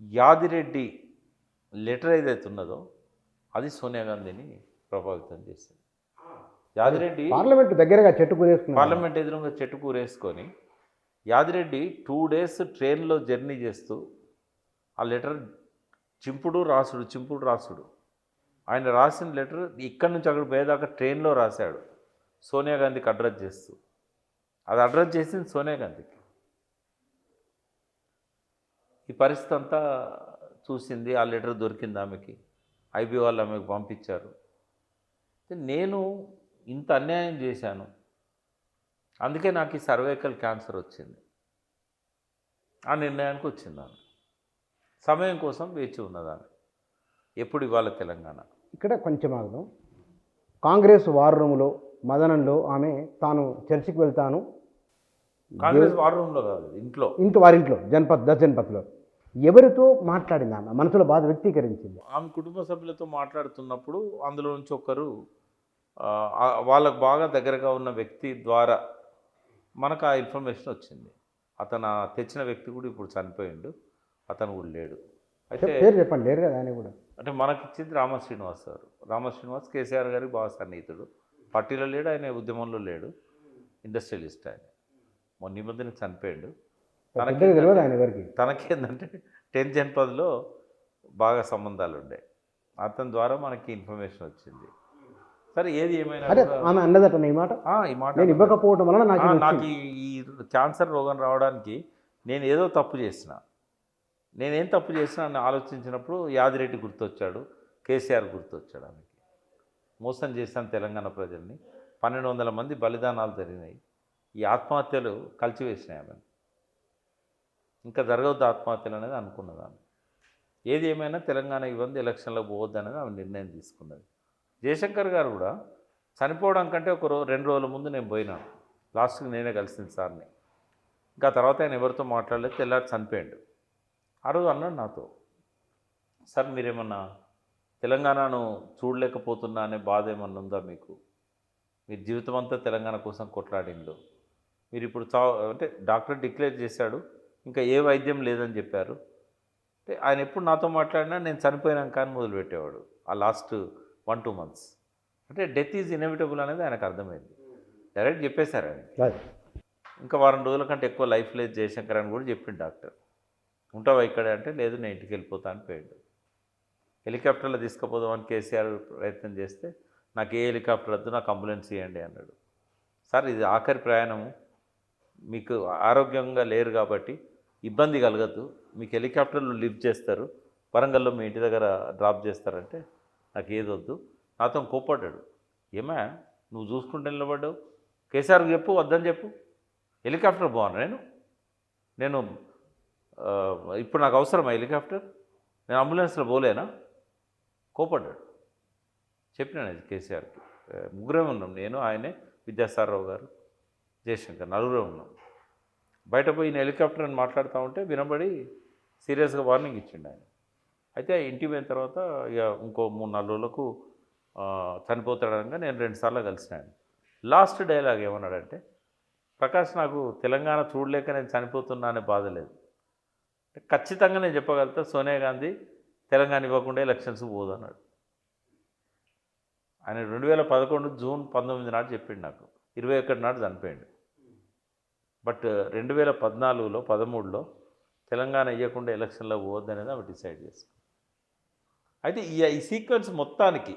యాదిరెడ్డి లెటర్ ఏదైతే ఉన్నదో అది సోనియా గాంధీని ప్రభావితం చేసింది. యాదిరెడ్డి పార్లమెంట్ దగ్గరగా పార్లమెంట్ ఎదురుగా చెట్టు కూరేసుకొని యాదిరెడ్డి 2 days ట్రైన్లో జర్నీ చేస్తూ ఆ లెటర్ చింపుడు రాసుడు ఆయన రాసిన లెటర్ ఇక్కడి నుంచి అక్కడ పోయేదాకా ట్రైన్లో రాశాడు, సోనియా గాంధీకి అడ్రస్ చేస్తూ. అది అడ్రస్ చేసింది సోనియా గాంధీకి. ఈ పరిస్థితి అంతా చూసింది. ఆ లెటర్ దొరికింది ఆమెకి, ఐబీ వాళ్ళు ఆమెకు పంపించారు. నేను ఇంత అన్యాయం చేశాను, అందుకే నాకు ఈ సర్వైకల్ క్యాన్సర్ వచ్చింది. ఆ నిర్ణయానికి వచ్చిందాన్ని. సమయం కోసం వేచి ఉన్నదాన్ని. ఎప్పుడు ఇవ్వాలి తెలంగాణ? ఇక్కడ కొంచెం ఆగుదాం. కాంగ్రెస్ వార్ రూమ్లో మదనంలో ఆమె తాను చర్చికి వెళ్తాను, కాంగ్రెస్ వార్ రూమ్లో కాదు, ఇంట్లో, వారింట్లో జన్పథ్లో ఎవరితో మాట్లాడింది? ఆమె మనసులో బాధ వ్యక్తీకరించింది. ఆమె కుటుంబ సభ్యులతో మాట్లాడుతున్నప్పుడు అందులో నుంచి ఒకరు వాళ్ళకు బాగా దగ్గరగా ఉన్న వ్యక్తి ద్వారా మనకు ఆ ఇన్ఫర్మేషన్ వచ్చింది. అతను తెచ్చిన వ్యక్తి కూడా ఇప్పుడు చనిపోయిండు, అతను కూడా లేడు. అయితే పేరు చెప్పండి, లేరు కదా ఆయన కూడా. అంటే మనకిచ్చింది రామశ్రీనివాస్ గారు. రామశ్రీనివాస్ కేసీఆర్ గారికి బాగా సన్నిహితుడు. పార్టీలో లేడు, ఆయన ఉద్యమంలో లేడు, ఇండస్ట్రియలిస్ట్ ఆయన. మొన్న ఈ మధ్యన చనిపోయాడు. తెలియదు ఆయన ఎవరికి. తనకేందంటే 10th జనపథ్లో బాగా సంబంధాలు ఉండే, అతని ద్వారా మనకి ఇన్ఫర్మేషన్ వచ్చింది. సరే ఏది ఏమైనా ఆమె అన్నదట ఈ మాట నేను ఇవ్వకపోవడం వలన నాకు ఈ క్యాన్సర్ రోగం రావడానికి నేను ఏదో తప్పు చేసిన, నేనేం తప్పు చేసినా అని ఆలోచించినప్పుడు యాదిరెడ్డి గుర్తొచ్చాడు, కేసీఆర్ గుర్తొచ్చాడు. ఆమెకి మోసం చేశాను తెలంగాణ ప్రజల్ని, 1200 మంది బలిదానాలు జరిగినాయి, ఈ ఆత్మహత్యలు కలిచివేసినాయి ఆమెను. ఇంకా జరగవద్దు ఆత్మహత్యలు అనేది అనుకున్నదాన్ని. ఏది ఏమైనా తెలంగాణ ఇవ్వండి, ఎలక్షన్లో పోవద్దు అనేది ఆమె నిర్ణయం తీసుకున్నది. జయశంకర్ గారు కూడా చనిపోవడం కంటే 2 రోజుల ముందు నేను పోయినాను. లాస్ట్కి నేనే కలిసింది సార్ని. ఇంకా తర్వాత ఆయన ఎవరితో మాట్లాడలేదు, తెల్లారి చనిపోయాడు. ఆ రోజు అన్నాడు నాతో, సార్ మీరేమన్నా తెలంగాణను చూడలేకపోతున్నా అనే బాధ ఏమన్నా ఉందా మీకు? మీరు జీవితం అంతా తెలంగాణ కోసం కొట్లాడిండు, మీరు ఇప్పుడు అంటే డాక్టర్ డిక్లేర్ చేశాడు, ఇంకా ఏ వైద్యం లేదని చెప్పారు. అంటే ఆయన ఎప్పుడు నాతో మాట్లాడినా నేను చనిపోయినాక కానీ మొదలుపెట్టేవాడు. ఆ లాస్ట్ 1-2 months అంటే డెత్ ఈజ్ ఇన్ఎవిటబుల్ అనేది ఆయనకు అర్థమైంది. డైరెక్ట్ చెప్పేశారు ఆయన. ఇంకా 1 రోజుల కంటే ఎక్కువ లైఫ్ లేదు జయశంకర్ అని కూడా చెప్పిండు డాక్టర్. ఉంటావా ఇక్కడే అంటే, లేదు నేను ఇంటికి వెళ్ళిపోతా అని పోయాడు. హెలికాప్టర్లో తీసుకుపోదామని కేసీఆర్ ప్రయత్నం చేస్తే, నాకు ఏ హెలికాప్టర్ వద్దు, నాకు అంబులెన్స్ ఇవ్వండి అన్నాడు. సార్ ఇది ఆఖరి ప్రయాణము, మీకు ఆరోగ్యంగా లేరు కాబట్టి ఇబ్బంది కలగద్దు, మీకు హెలికాప్టర్లో లిఫ్ట్ చేస్తారు, వరంగల్లో మీ ఇంటి దగ్గర డ్రాప్ చేస్తారంటే నాకు ఏది వద్దు. నాతో కోప్పడ్డాడు. ఏమా నువ్వు చూసుకుంటే నిలబడ్డావు, కేసీఆర్కి చెప్పు వద్దని చెప్పు, హెలికాప్టర్ బాగున్నా నేను ఇప్పుడు నాకు అవసరమా హెలికాప్టర్, నేను అంబులెన్స్లో పోలేనా? కోపడ్డాడు. చెప్పినాను కేసీఆర్కి. 3 ఉన్నాం, నేను, ఆయనే, విద్యాసాగరరావు గారు, జయశంకర్, 4 ఉన్నాం. బయట పోయి నేను హెలికాప్టర్ అని మాట్లాడుతూ ఉంటే వినబడి సీరియస్గా వార్నింగ్ ఇచ్చిండు ఆయన. అయితే ఇంటికి పోయిన తర్వాత ఇక ఇంకో 3-4 రోజులకు చనిపోతాడనగా నేను 2 సార్లు కలిసిన ఆయన. లాస్ట్ డైలాగ్ ఏమన్నాడంటే, ప్రకాష్ నాకు తెలంగాణ చూడలేక నేను చనిపోతున్నా అనే బాధ లేదు, ఖచ్చితంగా నేను చెప్పగలుగుతా సోనియా గాంధీ తెలంగాణ ఇవ్వకుండా ఎలక్షన్స్ పోదు అన్నాడు. ఆయన 2011 జూన్ 19 నాడు చెప్పిండు నాకు, 21 నాడు చనిపోయాడు. బట్ 2014లో 13లో తెలంగాణ ఇవ్వకుండా ఎలక్షన్లో పోవద్దు అనేది ఆమె డిసైడ్ చేసుకుంది. అయితే ఈ సీక్వెన్స్ మొత్తానికి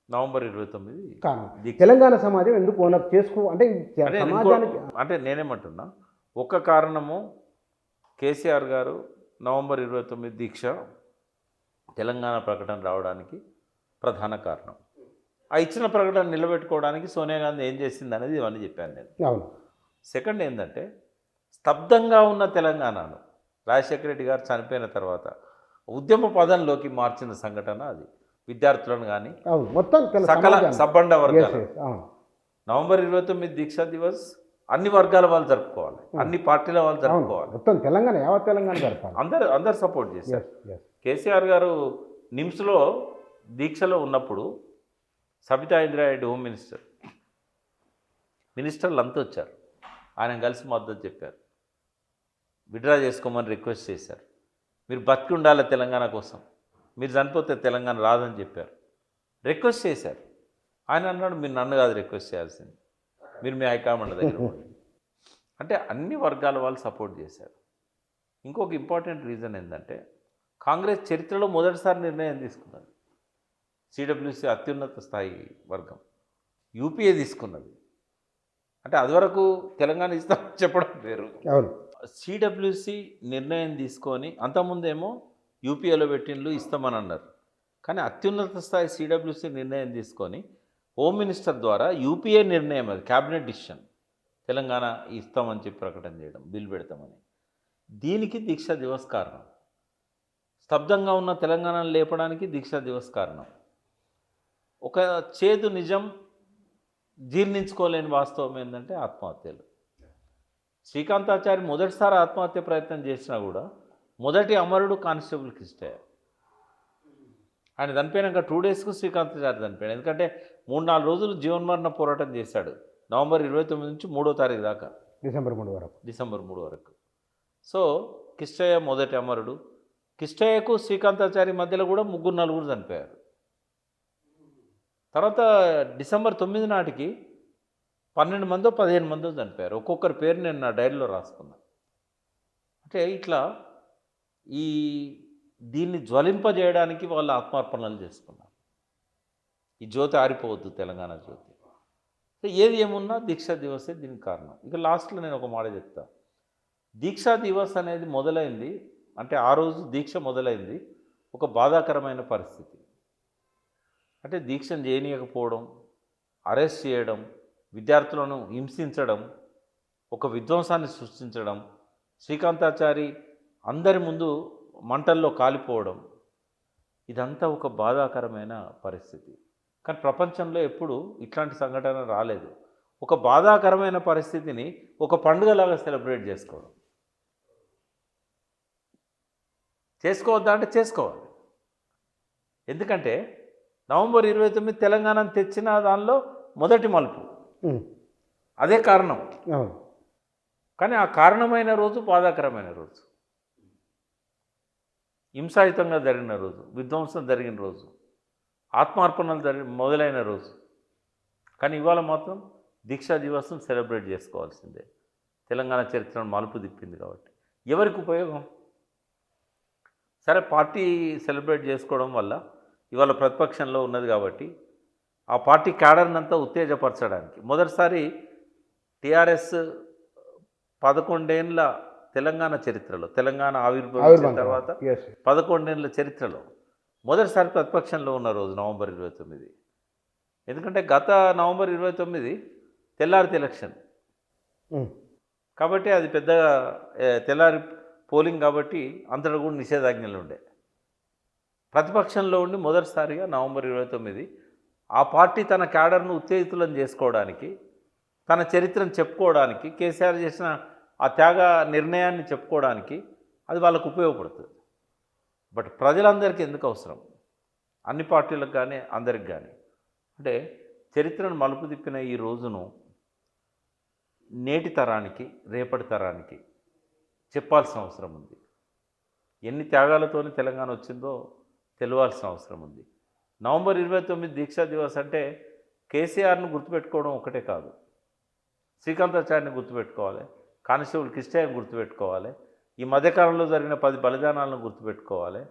నవంబర్ 29 తెలంగాణ సమాజం ఎందుకు ఓనప్ చేసుకో అంటే అంటే నేనేమంటున్నా, ఒక్క కారణము కేసీఆర్ గారు నవంబర్ 29 దీక్ష తెలంగాణ ప్రకటన రావడానికి ప్రధాన కారణం. ఆ ఇచ్చిన ప్రకటన నిలబెట్టుకోవడానికి సోనియా గాంధీ ఏం చేసింది అనేది ఇవన్నీ చెప్పాను నేను. సెకండ్ ఏంటంటే, స్తబ్దంగా ఉన్న తెలంగాణను రాజశేఖర రెడ్డి గారు చనిపోయిన తర్వాత ఉద్యమ పదంలోకి మార్చిన సంఘటన అది. విద్యార్థులను కానీ మొత్తం సకల సబ్బండ వర్గాలు నవంబర్ 29 దీక్షా దివస్ అన్ని వర్గాల వాళ్ళు జరుపుకోవాలి, అన్ని పార్టీల వాళ్ళు జరుపుకోవాలి, మొత్తం తెలంగాణ యావత్ తెలంగాణ జరపాలి. అందరు సపోర్ట్ చేశారు. కేసీఆర్ గారు నిమ్స్లో దీక్షలో ఉన్నప్పుడు సబితా ఇంద్రారెడ్డి హోమ్ మినిస్టర్లు అంతా వచ్చారు, ఆయన కలిసి మద్దతు చెప్పారు, విడ్రా చేసుకోమని రిక్వెస్ట్ చేశారు. మీరు బతికి ఉండాలి తెలంగాణ కోసం, మీరు చనిపోతే తెలంగాణ రాదని చెప్పారు, రిక్వెస్ట్ చేశారు. ఆయన అన్నాడు, మీరు నన్ను కాదు రిక్వెస్ట్ చేయాల్సింది, మీరు మీ హైకమాండ్ దగ్గర అంటే అన్ని వర్గాల వాళ్ళు సపోర్ట్ చేశారు. ఇంకొక ఇంపార్టెంట్ రీజన్ ఏంటంటే, కాంగ్రెస్ చరిత్రలో మొదటిసారి నిర్ణయం తీసుకున్నది. సిడబ్ల్యూసి అత్యున్నత స్థాయి వర్గం యూపీఏ తీసుకున్నది. అంటే అదివరకు తెలంగాణ ఇస్తామని చెప్పడం వేరు. సిడబ్ల్యూసి నిర్ణయం తీసుకొని, అంతకుముందేమో యూపీఏలో పెట్టిండ్లు ఇస్తామని అన్నారు. కానీ అత్యున్నత స్థాయి సిడబ్ల్యూసి నిర్ణయం తీసుకొని హోమ్ మినిస్టర్ ద్వారా యూపీఏ నిర్ణయం, అది క్యాబినెట్ డిసిషన్, తెలంగాణ ఇస్తామని చెప్పి ప్రకటన చేయడం, బిల్ పెడతామని. దీనికి దీక్షా దివస్ కారణం. స్తబ్దంగా ఉన్న తెలంగాణను లేపడానికి దీక్షా దివస్ కారణం. ఒక చేదు నిజం, జీర్ణించుకోలేని వాస్తవం ఏంటంటే ఆత్మహత్యలు. శ్రీకాంతాచారి మొదటిసారి ఆత్మహత్య ప్రయత్నం చేసినా కూడా మొదటి అమరుడు కానిస్టేబుల్ కిష్టయ్య. ఆయన చనిపోయినాక 2 డేస్కు శ్రీకాంతాచారి చనిపోయాడు. ఎందుకంటే 3-4 రోజులు జీవన్మరణ పోరాటం చేశాడు, నవంబర్ 29 నుంచి 3వ తారీఖు దాకా, డిసెంబర్ 3 వరకు. సో కిష్టయ్య మొదటి అమరుడు. కిష్టయ్యకు శ్రీకాంతాచారి మధ్యలో కూడా 3-4 చనిపోయారు. తర్వాత డిసెంబర్ 9 నాటికి 12 మందో 15 మందో చనిపోయారు. ఒక్కొక్కరి పేరు నేను నా డైరీలో రాసుకున్నాను. అంటే ఇట్లా దీన్ని జ్వలింపజేయడానికి వాళ్ళు ఆత్మార్పణలు చేసుకున్నారు. ఈ జ్యోతి ఆరిపోవద్దు, తెలంగాణ జ్యోతి. ఏది ఏమున్నా దీక్షా దివసే దీనికి కారణం. ఇక లాస్ట్లో నేను ఒక మాట చెప్తా. దీక్షా దివస్ అనేది మొదలైంది అంటే ఆ రోజు దీక్ష మొదలైంది ఒక బాధాకరమైన పరిస్థితి. అంటే దీక్షను చేయనీయకపోవడం, అరెస్ట్ చేయడం, విద్యార్థులను హింసించడం, ఒక విధ్వంసాన్ని సృష్టించడం, శ్రీకాంతాచారి అందరి ముందు మంటల్లో కాలిపోవడం, ఇదంతా ఒక బాధాకరమైన పరిస్థితి. కానీ ప్రపంచంలో ఎప్పుడు ఇట్లాంటి సంఘటన రాలేదు. ఒక బాధాకరమైన పరిస్థితిని ఒక పండుగలాగా సెలబ్రేట్ చేసుకోవద్దా అంటే చేసుకోవాలి. ఎందుకంటే నవంబర్ 29 తెలంగాణను తెచ్చిన దానిలో మొదటి మలుపు, అదే కారణం. కానీ ఆ కారణమైన రోజు బాధాకరమైన రోజు, హింసాయుతంగా జరిగిన రోజు, విధ్వంసం జరిగిన రోజు, ఆత్మార్పణలు మొదలైన రోజు. కానీ ఇవాళ మాత్రం దీక్షా దివస్ను సెలబ్రేట్ చేసుకోవాల్సిందే. తెలంగాణ చరిత్రను మలుపు తిప్పింది కాబట్టి. ఎవరికి ఉపయోగం? సరే, పార్టీ సెలబ్రేట్ చేసుకోవడం వల్ల ఇవాళ ప్రతిపక్షంలో ఉన్నది కాబట్టి ఆ పార్టీ క్యాడర్ని అంతా ఉత్తేజపరచడానికి మొదటిసారి టీఆర్ఎస్ 11 ఏళ్ళ తెలంగాణ చరిత్రలో, తెలంగాణ ఆవిర్భవించిన తర్వాత 11 ఏళ్ళ చరిత్రలో మొదటిసారి ప్రతిపక్షంలో ఉన్న రోజు నవంబర్ 29. ఎందుకంటే గత నవంబర్ 29 తెల్లారితే ఎలక్షన్ కాబట్టి అది పెద్దగా తెల్లారి పోలింగ్ కాబట్టి అంతటా కూడా నిషేధాజ్ఞలు ఉండే. ప్రతిపక్షంలో ఉండి మొదటిసారిగా నవంబర్ 29 ఆ పార్టీ తన క్యాడర్ను ఉత్తేజితులను చేసుకోవడానికి, తన చరిత్రను చెప్పుకోవడానికి, కేసీఆర్ చేసిన ఆ త్యాగ నిర్ణయాన్ని చెప్పుకోవడానికి అది వాళ్ళకు ఉపయోగపడుతుంది. బట్ ప్రజలందరికీ ఎందుకు అవసరం? అన్ని పార్టీలకు కానీ అందరికి కానీ. అంటే చరిత్రను మలుపు తిప్పిన ఈ రోజును నేటి తరానికి, రేపటి తరానికి చెప్పాల్సిన అవసరం ఉంది. ఎన్ని త్యాగాలతోని తెలంగాణ వచ్చిందో తెలియాల్సిన అవసరం ఉంది. నవంబర్ 29 దీక్షా దివస్ అంటే కేసీఆర్ను గుర్తుపెట్టుకోవడం ఒకటే కాదు, శ్రీకాంతాచార్యని గుర్తుపెట్టుకోవాలి, కానిస్టేబుల్ కిష్టయ్యని గుర్తుపెట్టుకోవాలి, ఈ మధ్యకాలంలో జరిగిన 10 బలిదానాలను గుర్తుపెట్టుకోవాలి,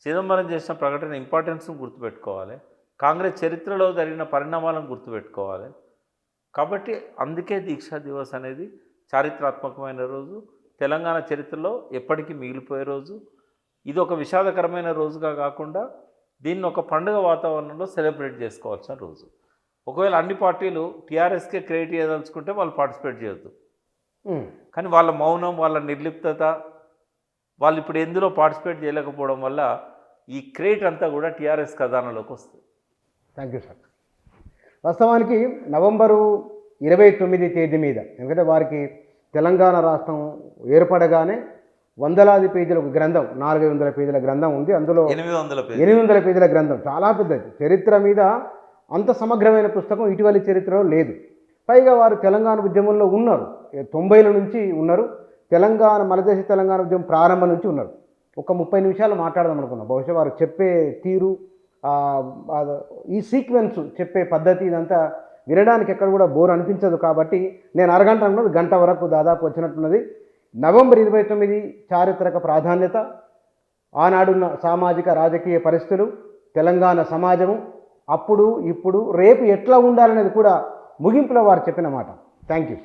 చిదంబరం చేసిన ప్రకటన ఇంపార్టెన్స్ను గుర్తుపెట్టుకోవాలి, కాంగ్రెస్ చరిత్రలో జరిగిన పరిణామాలను గుర్తుపెట్టుకోవాలి. కాబట్టి అందుకే దీక్షా దివస్ అనేది చారిత్రాత్మకమైన రోజు, తెలంగాణ చరిత్రలో ఎప్పటికీ మిగిలిపోయే రోజు. ఇది ఒక విషాదకరమైన రోజుగా కాకుండా దీన్ని ఒక పండుగ వాతావరణంలో సెలబ్రేట్ చేసుకోవాల్సిన రోజు. ఒకవేళ అన్ని పార్టీలు టీఆర్ఎస్కే క్రెడిట్ ఇవ్వదలుచుకుంటే వాళ్ళు పార్టిసిపేట్ చేయొద్దు. కానీ వాళ్ళ మౌనం, వాళ్ళ నిర్లిప్తత, వాళ్ళు ఇప్పుడు ఎందులో పార్టిసిపేట్ చేయలేకపోవడం వల్ల ఈ క్రెడిట్ అంతా కూడా టీఆర్ఎస్ ఖజానాలోకి వస్తుంది. Thank you sir. వాస్తవానికి నవంబరు 29 తేదీ మీద, ఎందుకంటే వారికి తెలంగాణ రాష్ట్రం ఏర్పడగానే వందలాది పేజీల ఒక గ్రంథం, 400 పేజీల గ్రంథం ఉంది. అందులో 800 పేజీల గ్రంథం, చాలా పెద్దది. చరిత్ర మీద అంత సమగ్రమైన పుస్తకం ఇటీవలి చరిత్రలో లేదు. పైగా వారు తెలంగాణ ఉద్యమంలో ఉన్నారు, 90ల నుంచి ఉన్నారు. మలదేశ తెలంగాణ ఉద్యమం ప్రారంభం నుంచి ఉన్నారు. ఒక 30 నిమిషాలు మాట్లాడదాం అనుకున్నాం. బహుశా వారు చెప్పే తీరు, ఈ సీక్వెన్స్ చెప్పే పద్ధతి, ఇదంతా వినడానికి ఎక్కడ కూడా బోర్ అనిపించదు. కాబట్టి నేను అరగంట అన్నది గంట వరకు దాదాపు వచ్చినట్టున్నది. నవంబర్ 29 చారిత్రక ప్రాధాన్యత, ఆనాడున్న సామాజిక రాజకీయ పరిస్థితులు, తెలంగాణ సమాజము అప్పుడు ఇప్పుడు రేపు ఎట్లా ఉండాలనేది కూడా ముగింపులో వారు చెప్పిన మాట. Thank you.